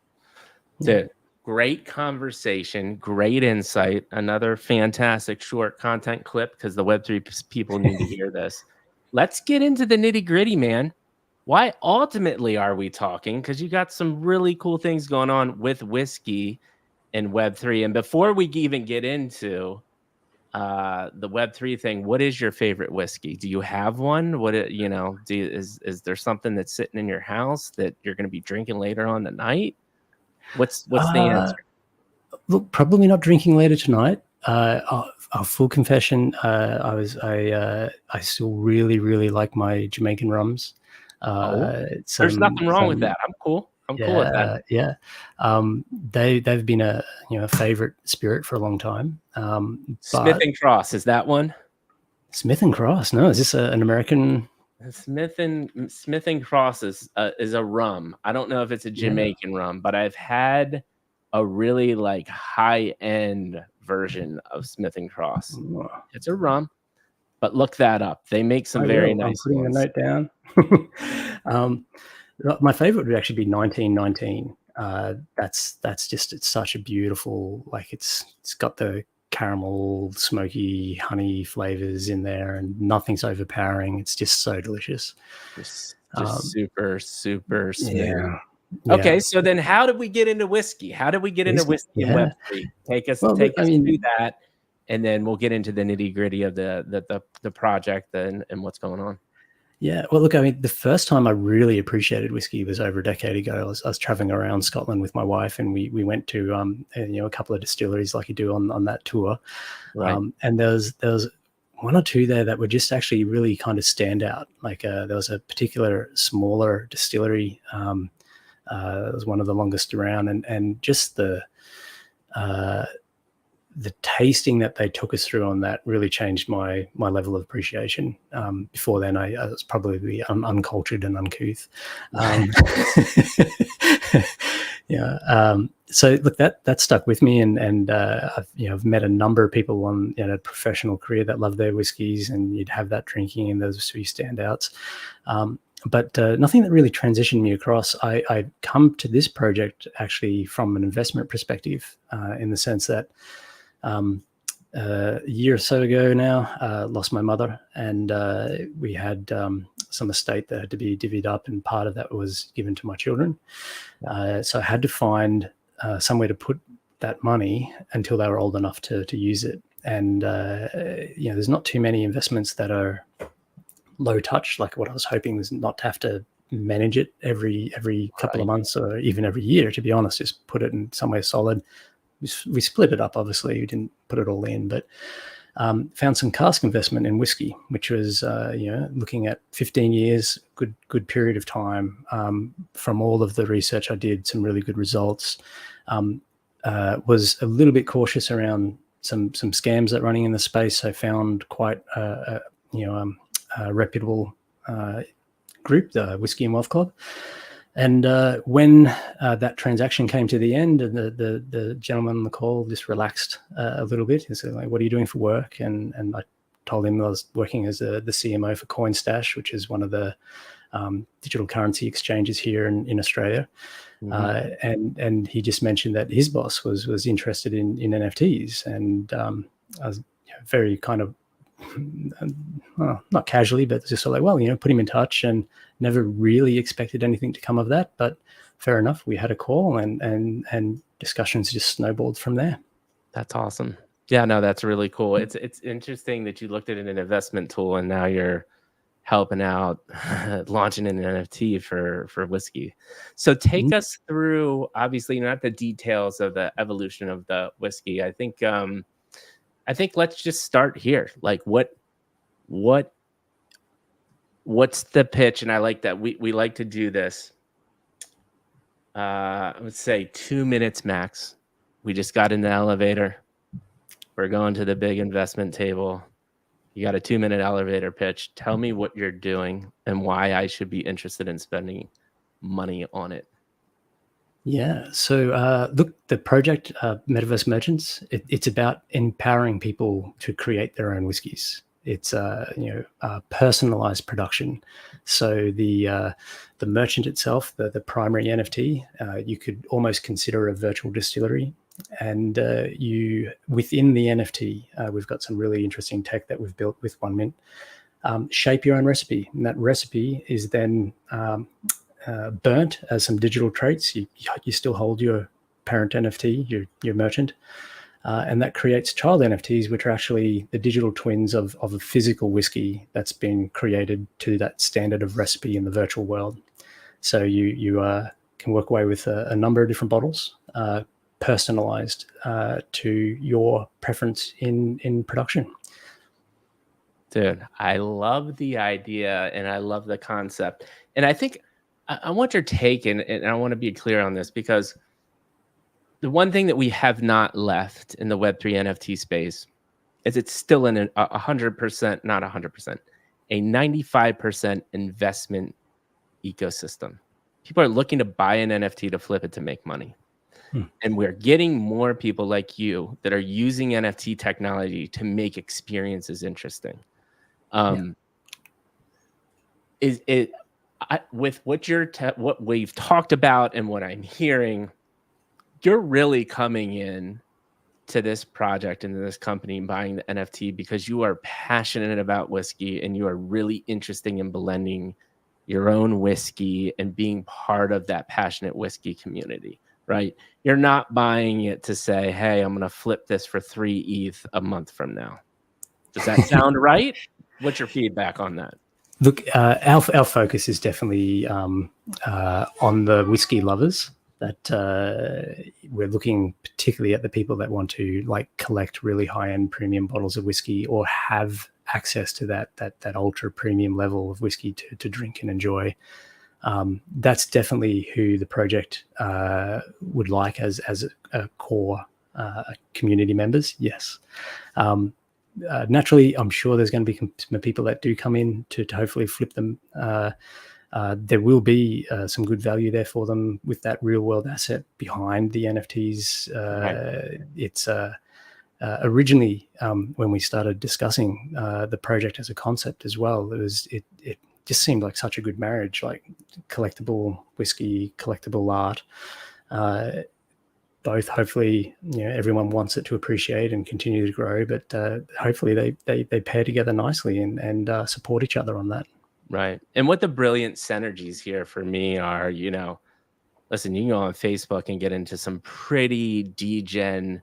It's a great conversation, great insight. Another fantastic short content clip, because the Web3 people need to hear this. Let's get into the nitty gritty, man. Why ultimately are we talking? Because you got some really cool things going on with whiskey and Web3. And before we even get into the Web3 thing, what is your favorite whiskey? Do you have one? Is there something that's sitting in your house that you're going to be drinking later on tonight? What's the answer? Look, probably not drinking later tonight. A full confession, I still really, really like my Jamaican rums. There's nothing wrong with that. I'm cool. I'm cool with that. Yeah. They've been a favorite spirit for a long time. Smith and Cross, is that one? Smith and Cross? No, is this an American? Smith and Cross is a rum. I don't know if it's a Jamaican rum, but I've had a really like high end version of Smith and Cross. It's a rum, but look that up. They make some very nice. I'm putting a note down. My favorite would actually be 1919. That's just, it's such a beautiful, like it's got the caramel, smoky, honey flavors in there, and nothing's overpowering. It's just so delicious. Just super, super smooth. Yeah. Okay, so then how did we get into whiskey? How did we get into whiskey and Web3? Take us through that, and then we'll get into the nitty gritty of the project and what's going on. Yeah, well, look, I mean, the first time I really appreciated whiskey was over a decade ago. I was traveling around Scotland with my wife, and we went to a couple of distilleries like you do on that tour. Right. And there was one or two there that were just actually really kind of stand out. Like there was a particular smaller distillery. It was one of the longest around, and just the tasting that they took us through on that really changed my level of appreciation. Before then, I was probably uncultured and uncouth. So look, that stuck with me, and I've met a number of people on a professional career that love their whiskeys, and you'd have that drinking, and those are two standouts. But nothing that really transitioned me across. I come to this project actually from an investment perspective, in the sense that a year or so ago now, lost my mother, and we had some estate that had to be divvied up, and part of that was given to my children. So I had to find somewhere to put that money until they were old enough to use it. And there's not too many investments that are low touch. Like what I was hoping was not to have to manage it every couple of months or even every year, to be honest. Just put it in somewhere solid, we split it up. Obviously, we didn't put it all in, but found some cask investment in whiskey, which was looking at 15 years, good period of time. From all of the research I did, some really good results. Was a little bit cautious around some scams that are running in the space. I found quite a reputable group, the Whiskey and Wealth Club. And when that transaction came to the end, and the gentleman on the call just relaxed a little bit. He said, like, "What are you doing for work?" And I told him I was working as the CMO for CoinStash, which is one of the digital currency exchanges here in Australia. Mm-hmm. And he just mentioned that his boss was interested in NFTs, and I was very kind of not casually, but just like, well, put him in touch, and never really expected anything to come of that. But fair enough, we had a call, and discussions just snowballed from there. That's awesome. Yeah, no, that's really cool. It's interesting that you looked at an investment tool, and now you're helping out launching an NFT for whiskey. So take us through, obviously not the details of the evolution of the whiskey. I think let's just start here. Like what's the pitch? And I like that we like to do this. Let's say 2 minutes max. We just got in the elevator. We're going to the big investment table. You got a 2-minute elevator pitch. Tell me what you're doing and why I should be interested in spending money on it. Yeah. So look, the project Metaverse Merchants, it's about empowering people to create their own whiskies. It's personalized production. So the merchant itself, the primary NFT, you could almost consider a virtual distillery. And you within the NFT, we've got some really interesting tech that we've built with 1 Mint. Shape your own recipe, and that recipe is then burnt as some digital traits. You still hold your parent NFT, your merchant, and that creates child NFTs, which are actually the digital twins of a physical whiskey that's been created to that standard of recipe in the virtual world. So you can work away with a number of different bottles, personalized to your preference in production. Dude, I love the idea and I love the concept. And I think I want your take, and I want to be clear on this, because the one thing that we have not left in the Web3 NFT space is it's still in 100%, not 100%, a 95% investment ecosystem. People are looking to buy an NFT to flip it to make money. And we're getting more people like you that are using NFT technology to make experiences interesting. With what we've talked about and what I'm hearing, you're really coming in to this project and this company buying the NFT because you are passionate about whiskey and you are really interested in blending your own whiskey and being part of that passionate whiskey community, right? You're not buying it to say, hey, I'm going to flip this for 3 ETH a month from now. Does that sound right? What's your feedback on that? Look, our focus is definitely on the whiskey lovers. That we're looking particularly at the people that want to collect really high-end premium bottles of whiskey, or have access to that ultra premium level of whiskey to drink and enjoy. That's definitely who the project would like as a core community members. Yes. Naturally, I'm sure there's going to be some people that do come in to hopefully flip them. There will be some good value there for them with that real world asset behind the NFTs. Right. It's originally when we started discussing the project as a concept as well, it just seemed like such a good marriage, like collectible whiskey, collectible art. Both hopefully, everyone wants it to appreciate and continue to grow, but hopefully they pair together nicely and support each other on that. Right. And what the brilliant synergies here for me are, listen, you can go on Facebook and get into some pretty degen,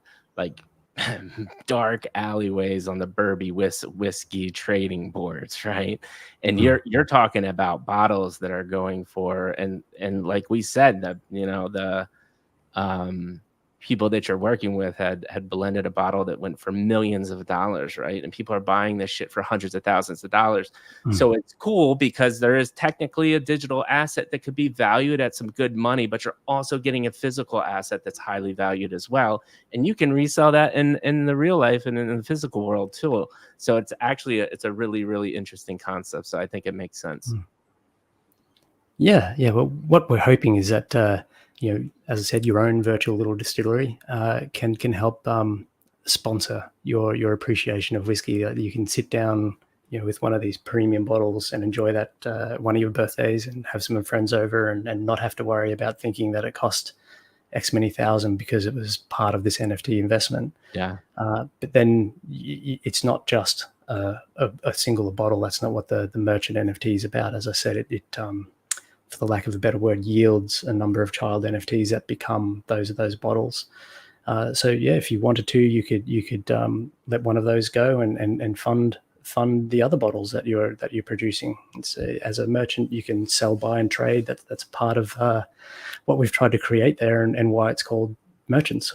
dark alleyways on the Burby whiskey trading boards, right? And you're talking about bottles that are going for, and like we said, the people that you're working with had blended a bottle that went for millions of dollars, right? And people are buying this shit for hundreds of thousands of dollars. So it's cool because there is technically a digital asset that could be valued at some good money, but you're also getting a physical asset that's highly valued as well. And you can resell that in the real life and in the physical world too. So it's actually it's a really, really interesting concept. So I think it makes sense. Yeah. Well, what we're hoping is that as I said, your own virtual little distillery can help sponsor your appreciation of whiskey. You can sit down, with one of these premium bottles and enjoy that one of your birthdays and have some friends over and not have to worry about thinking that it cost X many thousand because it was part of this NFT investment. Yeah. But then it's not just a single bottle. That's not what the merchant NFT is about. As I said, it for the lack of a better word, yields a number of child NFTs that become those bottles. So yeah, if you wanted to, you could let one of those go and fund the other bottles that you're producing. As a merchant, you can sell, buy, and trade. That's part of what we've tried to create there, and why it's called merchants.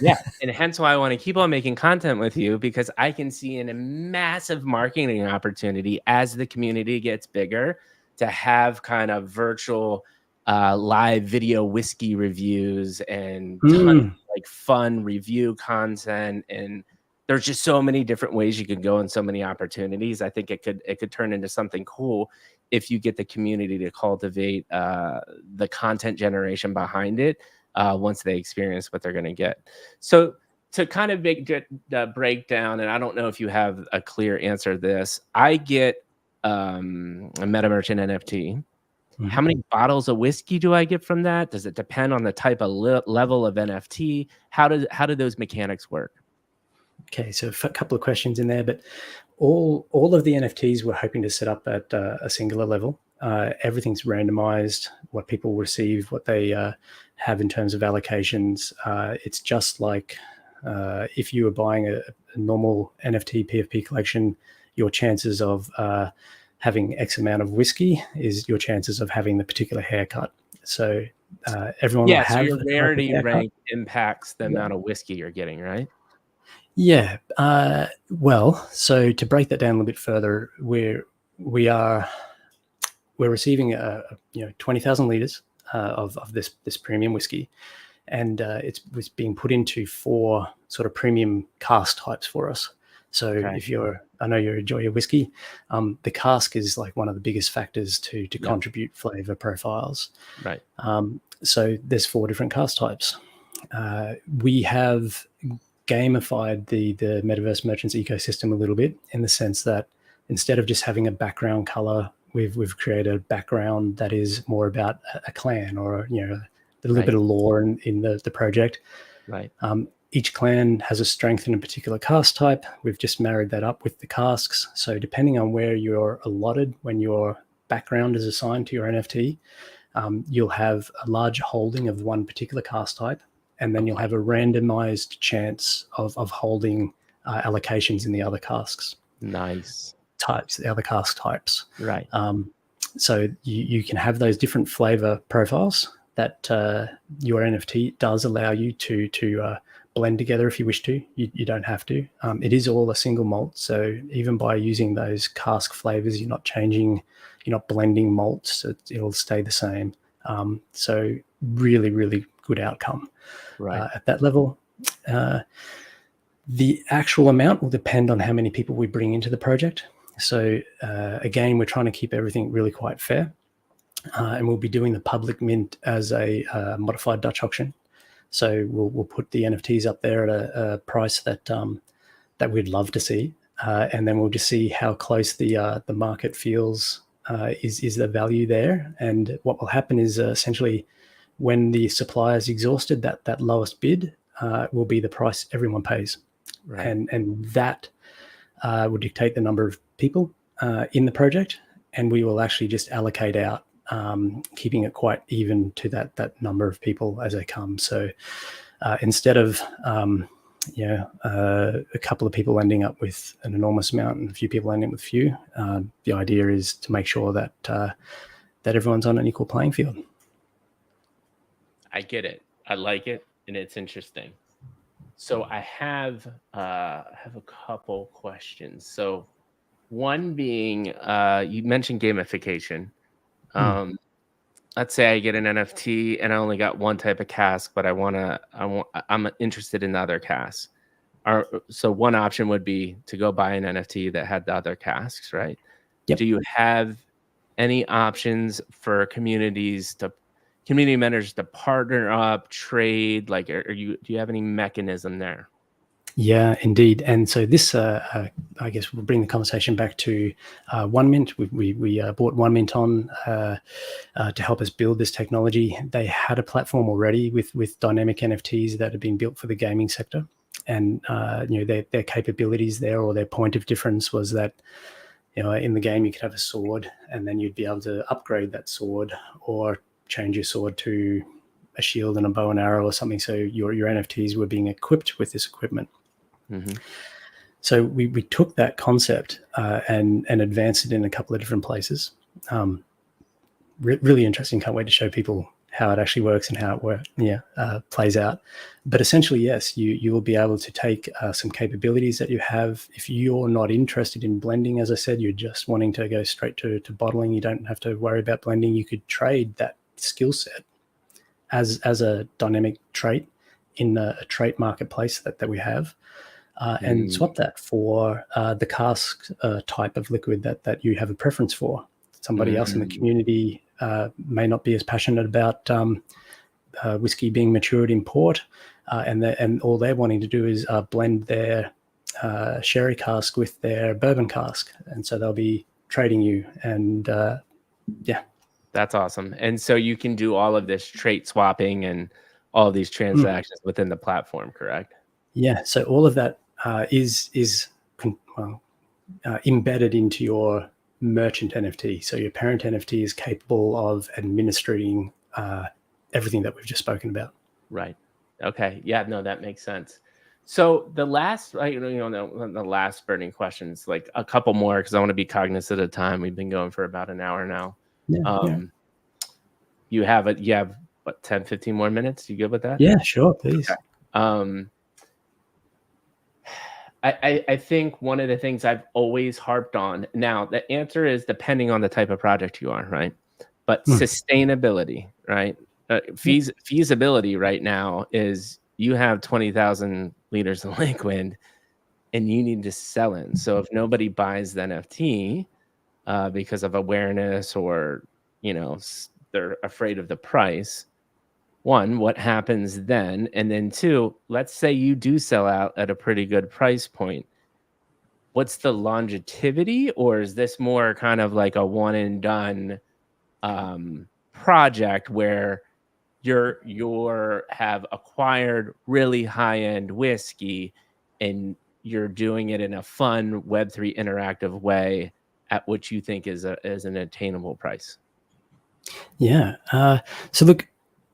Yeah, and hence why I want to keep on making content with you, because I can see a massive marketing opportunity as the community gets bigger to have kind of virtual live video whiskey reviews and tons of like fun review content. And there's just so many different ways you could go and so many opportunities. I think it could turn into something cool if you get the community to cultivate the content generation behind it once they experience what they're going to get. So to kind of break down, and I don't know if you have a clear answer to this, I get a meta merchant NFT. How many bottles of whiskey do I get from that? Does it depend on the type of level of NFT? How do those mechanics work? Okay, so a couple of questions in there, but all of the NFTs we're hoping to set up at a singular level. Everything's randomized, what people receive, what they have in terms of allocations. It's just like if you were buying a normal NFT PFP collection, your chances of having X amount of whiskey is your chances of having the particular haircut. So everyone will have. So your rarity rank impacts the amount of whiskey you're getting, right? Yeah. Well, so to break that down a little bit further, we're receiving 20,000 liters of this premium whiskey, and it was being put into 4 sort of premium cask types for us. So if I know you enjoy your whiskey, the cask is like one of the biggest factors to contribute flavor profiles. Right. So there's 4 different cask types. We have gamified the Metaverse Merchants ecosystem a little bit, in the sense that instead of just having a background color, we've created a background that is more about a clan, or a little bit of lore in the project. Right. Each clan has a strength in a particular cask type. We've just married that up with the casks. So depending on where you're allotted when your background is assigned to your NFT, you'll have a large holding of one particular cask type, and then you'll have a randomized chance of holding allocations in the other casks. Nice. The other cask types. Right. So you can have those different flavor profiles that your NFT does allow you to blend together if you wish to. You don't have to. It is all a single malt, so even by using those cask flavors, you're not blending malts. It'll stay the same. So really, really good outcome at that level. The actual amount will depend on how many people we bring into the project. So again, we're trying to keep everything really quite fair. And we'll be doing the public mint as a modified Dutch auction. So we'll put the NFTs up there at a price that we'd love to see, and then we'll just see how close the market feels is the value there. And what will happen is essentially, when the supply is exhausted, that lowest bid will be the price everyone pays, and that will dictate the number of people in the project, and we will actually just allocate out, keeping it quite even to that number of people as they come. So instead of a couple of people ending up with an enormous amount and a few people ending up with few, the idea is to make sure that everyone's on an equal playing field. I get it. I like it. and it's interesting. So I have a couple questions. So one being, you mentioned gamification. Mm. Um, let's say I get an NFT and I only got one type of cask, but I'm interested in the other casks. So one option would be to go buy an NFT that had the other casks, right? Yep. Do you have any options for community managers to partner up, trade? Like, do you have any mechanism there? Yeah, indeed. And so this, I guess, we'll bring the conversation back to OneMint. We brought OneMint on to help us build this technology. They had a platform already with dynamic NFTs that had been built for the gaming sector, and their capabilities there, or their point of difference, was that in the game you could have a sword, and then you'd be able to upgrade that sword or change your sword to a shield and a bow and arrow or something. So your NFTs were being equipped with this equipment. Mm-hmm. So we took that concept and advanced it in a couple of different places. Really interesting. Can't wait to show people how it actually works and how it plays out. But essentially, yes, you will be able to take some capabilities that you have. If you're not interested in blending, as I said, you're just wanting to go straight to bottling, you don't have to worry about blending. You could trade that skill set as a dynamic trait in a trait marketplace that we have. And swap that for the cask type of liquid that you have a preference for. Somebody else in the community may not be as passionate about whiskey being matured in port, and all they're wanting to do is blend their sherry cask with their bourbon cask, and so they'll be trading you. And yeah, that's awesome. And so you can do all of this trait swapping and all these transactions within the platform, correct? Yeah. So all of that is embedded into your merchant NFT. So your parent NFT is capable of administering everything that we've just spoken about. Right. Okay. Yeah. No, that makes sense. So the last, the last burning questions, like a couple more, because I want to be cognizant of time. We've been going for about an hour now. Yeah. You have what, 10, 15 more minutes? You good with that? Yeah, sure, please. Okay. I think one of the things I've always harped on, now the answer is depending on the type of project you are, right? But sustainability, right? Feasibility right now is you have 20,000 liters of liquid and you need to sell it. So if nobody buys the NFT because of awareness or, they're afraid of the price, one, what happens then? And then two, let's say you do sell out at a pretty good price point. What's the longevity, or is this more kind of like a one and done project where you're have acquired really high end whiskey and you're doing it in a fun Web3 interactive way at what you think is an attainable price? Yeah. So look,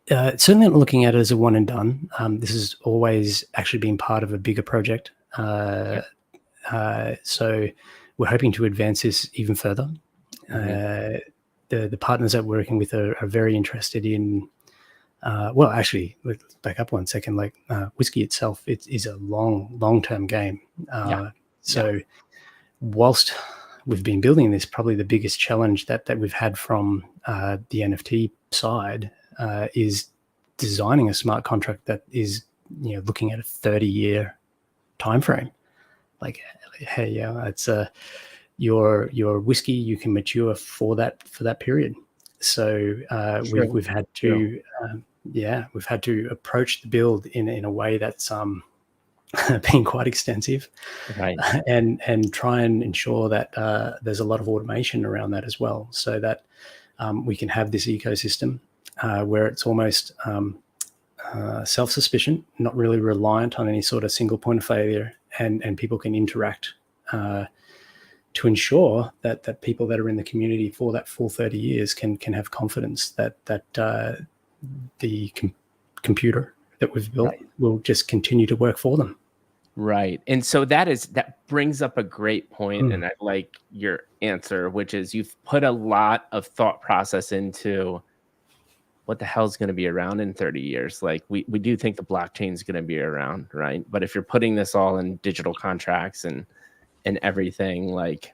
certainly not looking at it as a one and done. This has always actually been part of a bigger project. So we're hoping to advance this even further. The partners that we're working with are very interested in, well, actually, let's back up one second. Like whiskey itself, it is a long-term game. So whilst we've been building this, probably the biggest challenge that we've had from the NFT side is designing a smart contract that is looking at a 30-year time frame. Like, hey, it's your whiskey you can mature for that period. So we've had to we've had to approach the build in a way that's been quite extensive, right? And try and ensure that there's a lot of automation around that as well, so that we can have this ecosystem where it's almost self-sufficient, not really reliant on any sort of single point of failure, and people can interact to ensure that people that are in the community for that full 30 years can have confidence that the computer that we've built will just continue to work for them. Right. And so that brings up a great point, and I like your answer, which is you've put a lot of thought process into what the hell's going to be around in 30 years? Like we do think the blockchain is going to be around, right? But if you're putting this all in digital contracts and everything, like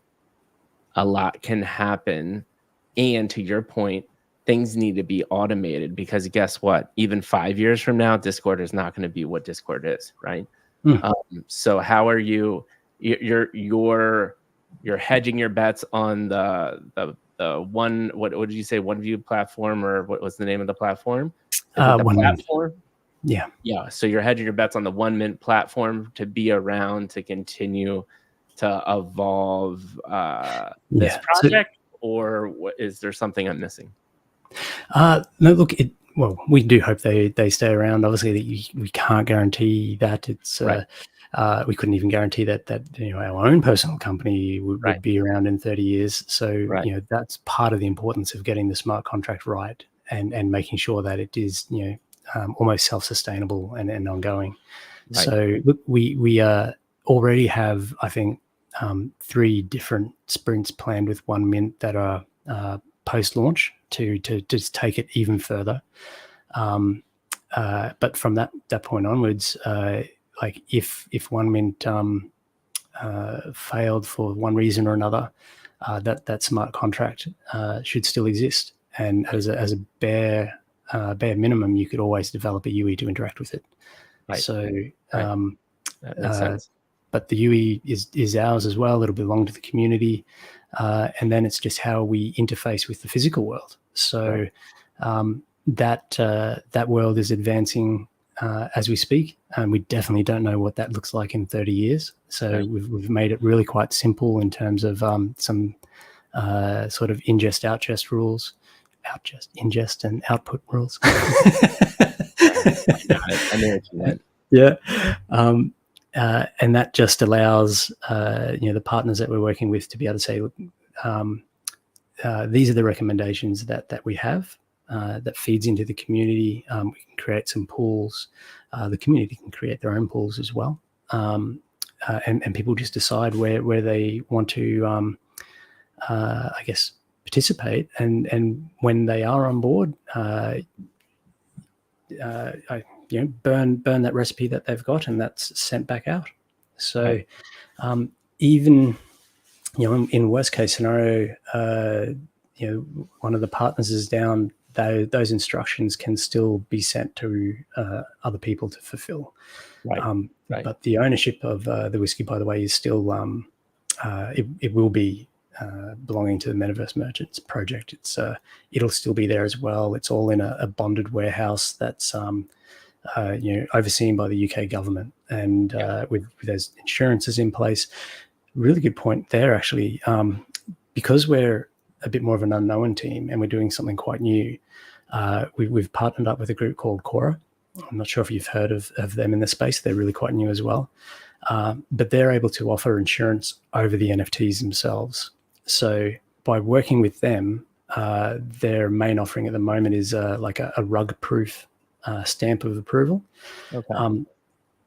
a lot can happen. And to your point, things need to be automated, because guess what? Even 5 years from now, Discord is not going to be what Discord is, right? So how are you're hedging your bets on the one, what did you say, OneView platform, or what was the name of the platform? The platform? Yeah. So you're hedging your bets on the 1Mint platform to be around to continue to evolve this project, or what, is there something I'm missing? No, look, well, we do hope they stay around. Obviously, we can't guarantee that. It's right. We couldn't even guarantee that our own personal company would be around in 30 years. So that's part of the importance of getting the smart contract right, and making sure that it is almost self-sustainable and ongoing. Right. So look, we already have, I think, 3 different sprints planned with 1Mint that are post-launch to just take it even further. But from that point onwards, like if 1Mint failed for one reason or another, that smart contract should still exist, and as a bare minimum, you could always develop a UE to interact with it. Right. So that makes sense. But the UE is ours as well. It'll belong to the community, and then it's just how we interface with the physical world. So that world is advancing as we speak, and we definitely don't know what that looks like in 30 years. So we've made it really quite simple in terms of some sort of ingest rules, ingest and output rules. I know what you meant. Yeah. And that just allows the partners that we're working with to be able to say, look, these are the recommendations that we have that feeds into the community. We can create some pools. The community can create their own pools as well, and people just decide where they want to, I guess, participate. And when they are on board, burn that recipe that they've got, and that's sent back out. So even in worst case scenario, one of the partners is down, those instructions can still be sent to other people to fulfill. But the ownership of the whiskey, by the way, is still it will be belonging to the Metaverse Merchants project. It'll still be there as well. It's all in a bonded warehouse that's overseen by the UK government, and with those insurances in place. Really good point there, actually. Because we're a bit more of an unknown team and we're doing something quite new, we've partnered up with a group called Cora. I'm not sure if you've heard of them in the space. They're really quite new as well. But they're able to offer insurance over the NFTs themselves. So by working with them, their main offering at the moment is like a rug-proof stamp of approval.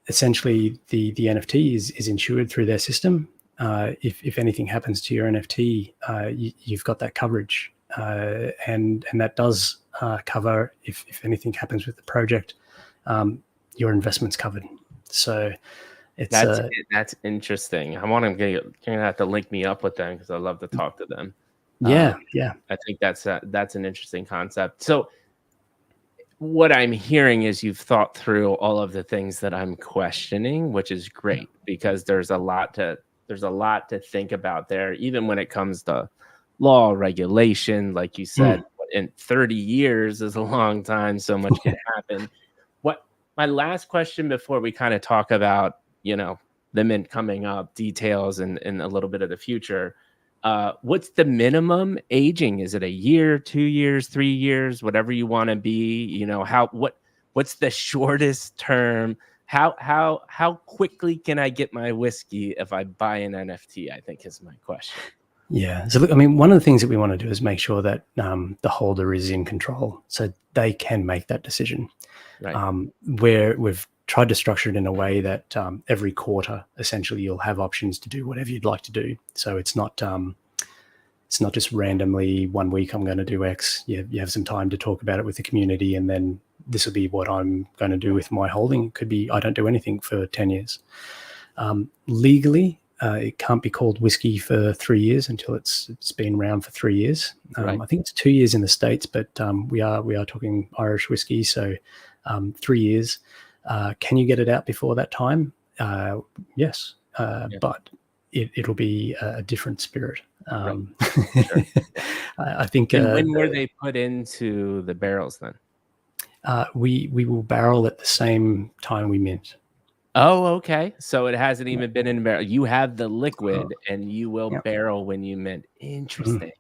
Essentially, the NFT is insured through their system. If anything happens to your NFT, you've got that coverage, and that does cover if anything happens with the project, your investment's covered. So that's interesting. I want to gonna have to link me up with them, because I love to talk to them. I think that's an interesting concept. So what I'm hearing is you've thought through all of the things that I'm questioning, which is great, because there's a lot to think about there, even when it comes to law, regulation. Like you said, in 30 years is a long time. So much can happen. My last question before we kind of talk about, the mint coming up, details, and a little bit of the future. What's the minimum aging? Is it a year, 2 years, 3 years, whatever you want to be? What's the shortest term? How quickly can I get my whiskey if I buy an NFT, I think is my question. Yeah. So look, I mean, one of the things that we want to do is make sure that the holder is in control, so they can make that decision. Right. Where we've tried to structure it in a way that every quarter, essentially, you'll have options to do whatever you'd like to do. So it's not it's not just randomly 1 week I'm going to do X. You have some time to talk about it with the community, and then this will be what I'm going to do with my holding. It could be I don't do anything for 10 years. Legally, it can't be called whiskey for 3 years until it's been around for 3 years. Right. I think it's 2 years in the States, but we are talking Irish whiskey, so 3 years. Can you get it out before that time? Yes, but it'll be a different spirit. Sure. I think. And when were they put into the barrels then? We will barrel at the same time we mint. Oh, okay. So it hasn't even been in a barrel. You have the liquid, and you will barrel when you mint. Interesting.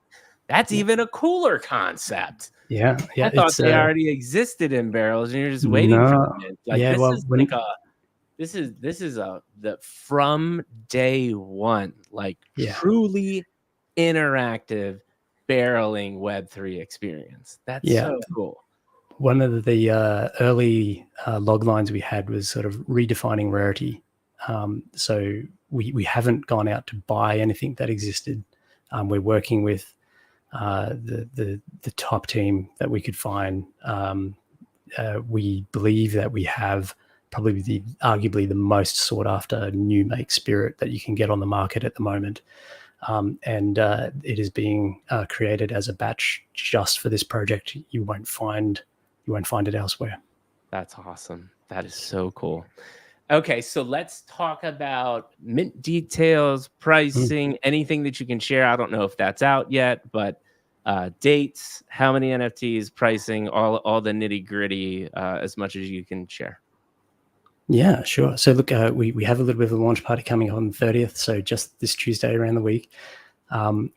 That's even a cooler concept. Yeah. I thought they already existed in barrels, and you're just waiting for the mint. Like this is the from day one, like truly interactive barreling Web3 experience. That's so cool. One of the early log lines we had was sort of redefining rarity. So we haven't gone out to buy anything that existed. We're working with the top team that we could find. We believe that we have probably arguably the most sought after new make spirit that you can get on the market at the moment. And it is being created as a batch just for this project. You won't find it elsewhere. That's awesome. That is so cool. Okay, so let's talk about mint details, pricing, anything that you can share. I don't know if that's out yet, but dates, how many NFTs, pricing, all the nitty gritty, as much as you can share. Yeah, sure. So look, we have a little bit of a launch party coming on the 30th. So just this Tuesday around the week,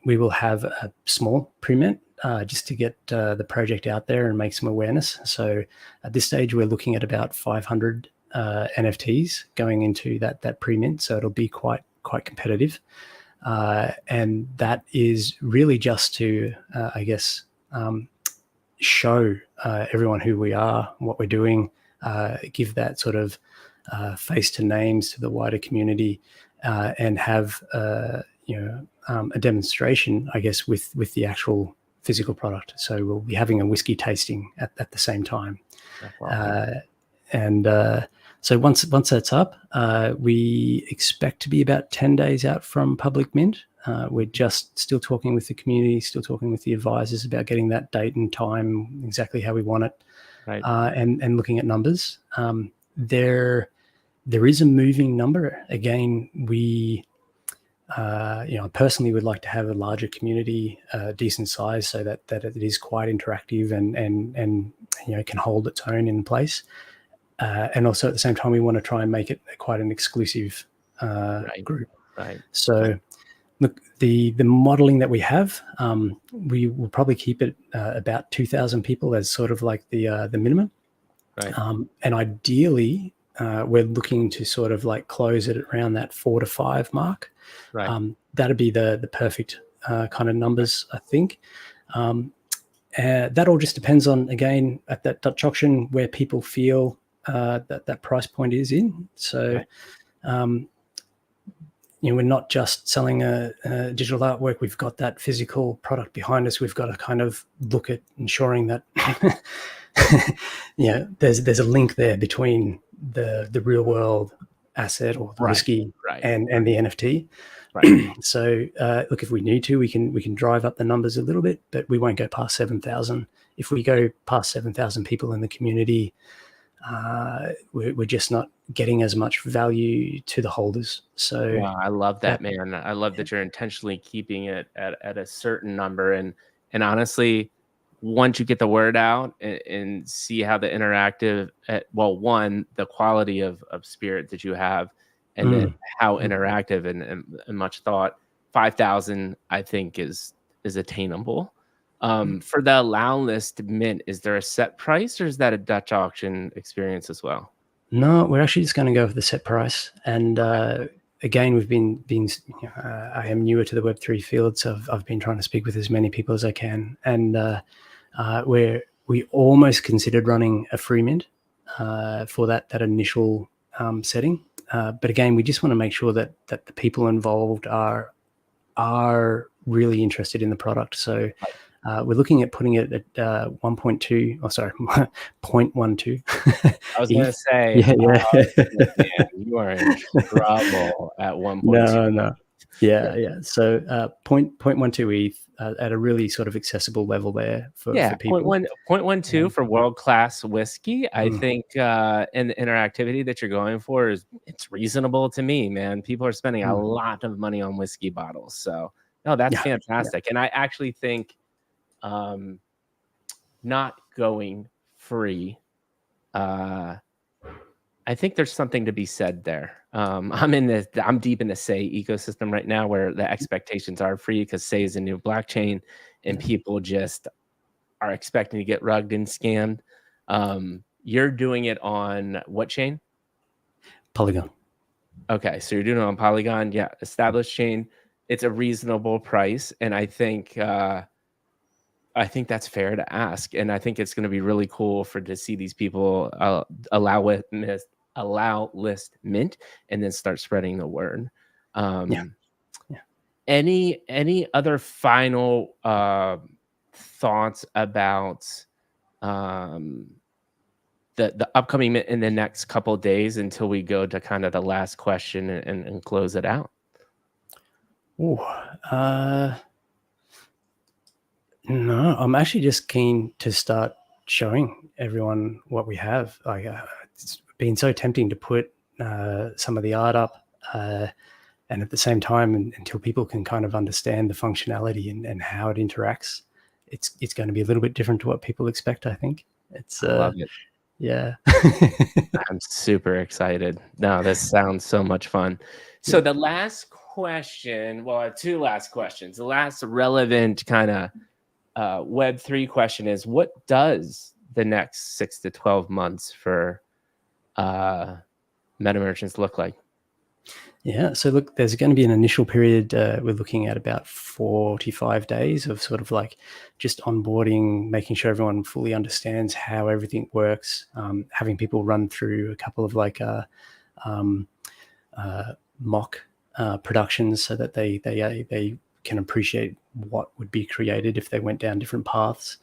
we will have a small pre-mint just to get the project out there and make some awareness. So at this stage, we're looking at about 500 NFTs going into that pre-mint. So it'll be quite competitive. And that is really just to, I guess, show everyone who we are, what we're doing, give that sort of face to names to the wider community, and have a demonstration, I guess, with the actual physical product. So we'll be having a whiskey tasting at the same time. So once that's up, we expect to be about 10 days out from public mint. We're just still talking with the community, still talking with the advisors about getting that date and time exactly how we want it, and looking at numbers. There is a moving number. Again, we personally would like to have a larger community, decent size, so that it is quite interactive and can hold its own in place. And also at the same time, we want to try and make it quite an exclusive group. Right. So look, the modeling that we have, we will probably keep it about 2,000 people as sort of like the minimum. Right. And ideally, we're looking to sort of like close it around that 4 to 5 mark. Right. That'd be the perfect kind of numbers, I think. That all just depends on, again, at that Dutch auction where people feel that price point is in. So, we're not just selling a digital artwork. We've got that physical product behind us. We've got to kind of look at ensuring that, there's a link there between the real world asset or the whiskey and the NFT. Right. So look, if we need to, we can drive up the numbers a little bit, but we won't go past 7,000. If we go past 7,000 people in the community, we're just not getting as much value to the holders. So wow, I love that, man. I love that you're intentionally keeping it at a certain number. And honestly, once you get the word out and see how the interactive, the quality of spirit that you have, and then how interactive and much thought, 5,000, I think is attainable. For the allow list mint, is there a set price, or is that a Dutch auction experience as well? No, we're actually just going to go for the set price. And again, we've been I am newer to the Web3 field, so I've been trying to speak with as many people as I can. And we almost considered running a free mint for that initial setting. But again, we just want to make sure that the people involved are really interested in the product. So we're looking at putting it at 1.2, oh sorry, 0.12 I was gonna ETH. say, Yeah, man, yeah. you are in trouble at 1.2. No. Yeah. So 0.12 ETH at a really sort of accessible level there for people. 0.12 for world-class whiskey. I Mm. think in our activity that you're going for it's reasonable to me, man. People are spending a lot of money on whiskey bottles. So no, that's fantastic. And I actually think not going free, I think there's something to be said there. I'm deep in the Say ecosystem right now, where the expectations are free because Say is a new blockchain, and people just are expecting to get rugged and scammed. You're doing it on what chain? Polygon. Okay, so you're doing it on Polygon. Yeah, established chain. It's a reasonable price, and I think that's fair to ask, and I think it's going to be really cool to see these people allow list mint and then start spreading the word. Any other final thoughts about the upcoming in the next couple of days until we go to kind of the last question and close it out? No, I'm actually just keen to start showing everyone what we have. Like, it's been so tempting to put some of the art up, and at the same time, until people can kind of understand the functionality and how it interacts, it's going to be a little bit different to what people expect. I think it's. I love it. Yeah. I'm super excited. No, this sounds so much fun. So the last question, well, two last questions. The last relevant kind of Web3 question is, what does the next 6 to 12 months for meta merchants look like? Yeah, so look, there's going to be an initial period. We're looking at about 45 days of sort of like just onboarding, making sure everyone fully understands how everything works, having people run through a couple of like mock productions so that they can appreciate what would be created if they went down different paths,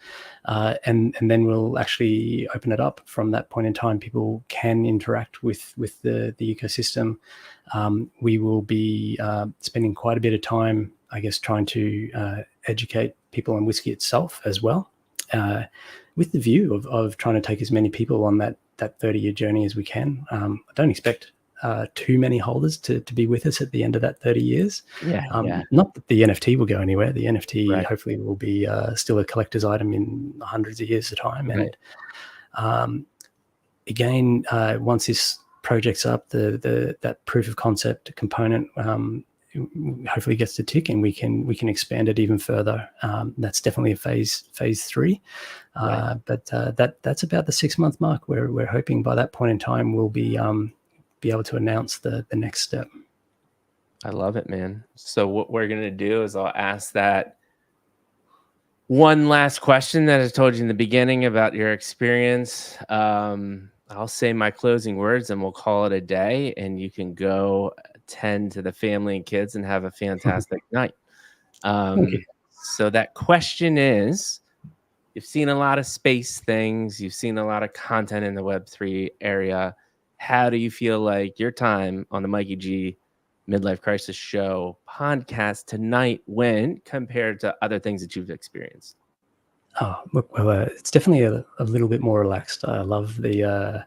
and then we'll actually open it up. From that point in time, people can interact with the ecosystem. We will be spending quite a bit of time, I guess, trying to educate people on whiskey itself as well, with the view of trying to take as many people on that 30-year journey as we can. I don't expect too many holders to be with us at the end of that 30 years. Not that the NFT will go anywhere. The NFT hopefully will be still a collector's item in hundreds of years of time. And again, once this project's up, that proof of concept component hopefully gets to tick, and we can expand it even further. That's definitely a phase 3, but that's about the 6-month mark. We're hoping by that point in time we'll be able to announce the next step. I love it, man. So what we're gonna do is I'll ask that one last question that I told you in the beginning about your experience. I'll say my closing words and we'll call it a day, and you can go tend to the family and kids and have a fantastic night. So that question is, you've seen a lot of space things, you've seen a lot of content in the Web3 area. How do you feel like your time on the Mikey G Midlife Crisis Show podcast tonight went compared to other things that you've experienced? Oh, look, well, it's definitely a little bit more relaxed. I love the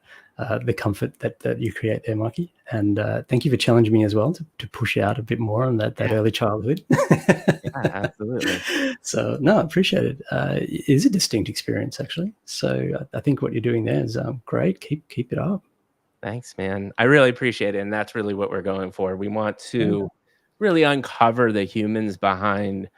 comfort that you create there, Mikey. And thank you for challenging me as well to push out a bit more on that early childhood. Yeah, absolutely. So, no, I appreciate it. It is a distinct experience, actually. So I think what you're doing there is great. Keep it up. Thanks, man. I really appreciate it. And that's really what we're going for. We want to really uncover the humans behind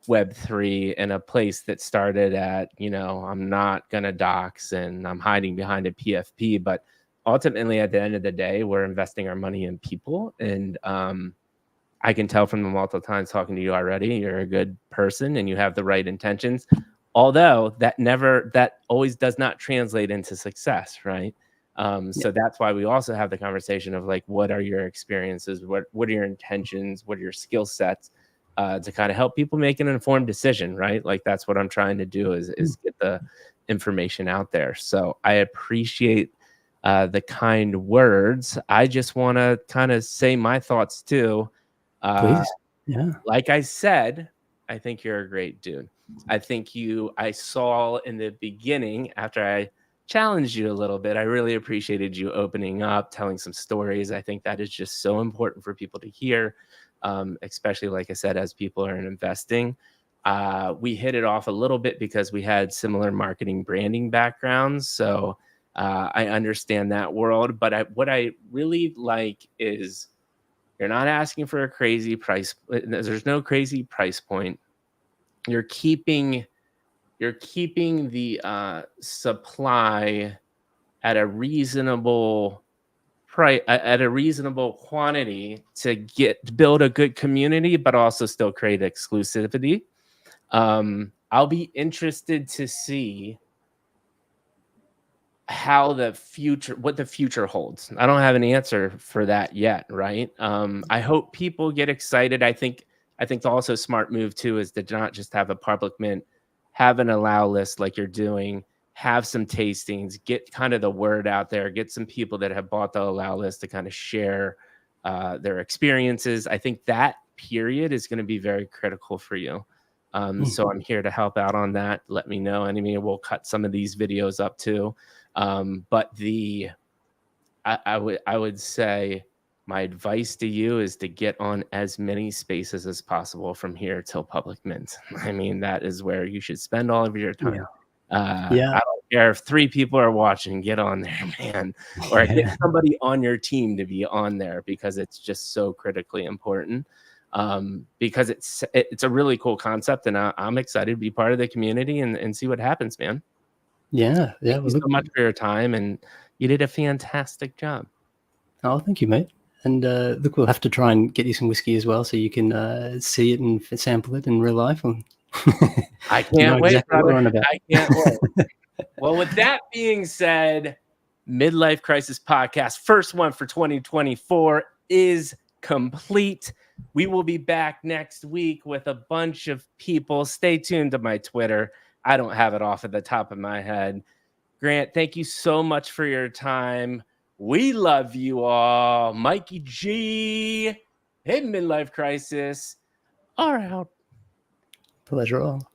Web3 in a place that started at, I'm not going to dox and I'm hiding behind a PFP. But ultimately, at the end of the day, we're investing our money in people. And I can tell from the multiple times talking to you already, you're a good person and you have the right intentions. Although that always does not translate into success, right? So that's why we also have the conversation of like, what are your experiences? What are your intentions? What are your skill sets? to kind of help people make an informed decision, right? Like that's what I'm trying to do is get the information out there. So I appreciate the kind words. I just want to kind of say my thoughts too. Please. Yeah. Like I said, I think you're a great dude. I saw in the beginning after I challenged you a little bit, I really appreciated you opening up, telling some stories. I think that is just so important for people to hear, especially like I said, as people are investing. We hit it off a little bit because we had similar marketing branding backgrounds. So I understand that world. But what I really like is you're not asking for a crazy price. There's no crazy price point. You're keeping the supply at a reasonable price, at a reasonable quantity to build a good community, but also still create exclusivity. I'll be interested to see what the future holds. I don't have an answer for that yet, right? I hope people get excited. I think the also smart move too is to not just have a public mint, have an allow list like you're doing, have some tastings, get kind of the word out there, get some people that have bought the allow list to kind of share their experiences. I think that period is going to be very critical for you. So I'm here to help out on that. Let me know. And I mean, we'll cut some of these videos up too. But I would say my advice to you is to get on as many spaces as possible from here till public mint. I mean, that is where you should spend all of your time. Yeah. I don't care if 3 people are watching, get on there, man, or get somebody on your team to be on there because it's just so critically important. Because it's a really cool concept, and I'm excited to be part of the community and see what happens, man. Yeah. Thank you so much for your time, and you did a fantastic job. Oh, thank you, mate. And look, we'll have to try and get you some whiskey as well, so you can see it and sample it in real life. I can't wait, exactly brother. I can't wait. Well, with that being said, Midlife Crisis Podcast, first one for 2024, is complete. We will be back next week with a bunch of people. Stay tuned to my Twitter. I don't have it off at the top of my head. Grant, thank you so much for your time. We love you all. Mikey G, hey, Midlife Crisis, are out. Pleasure all.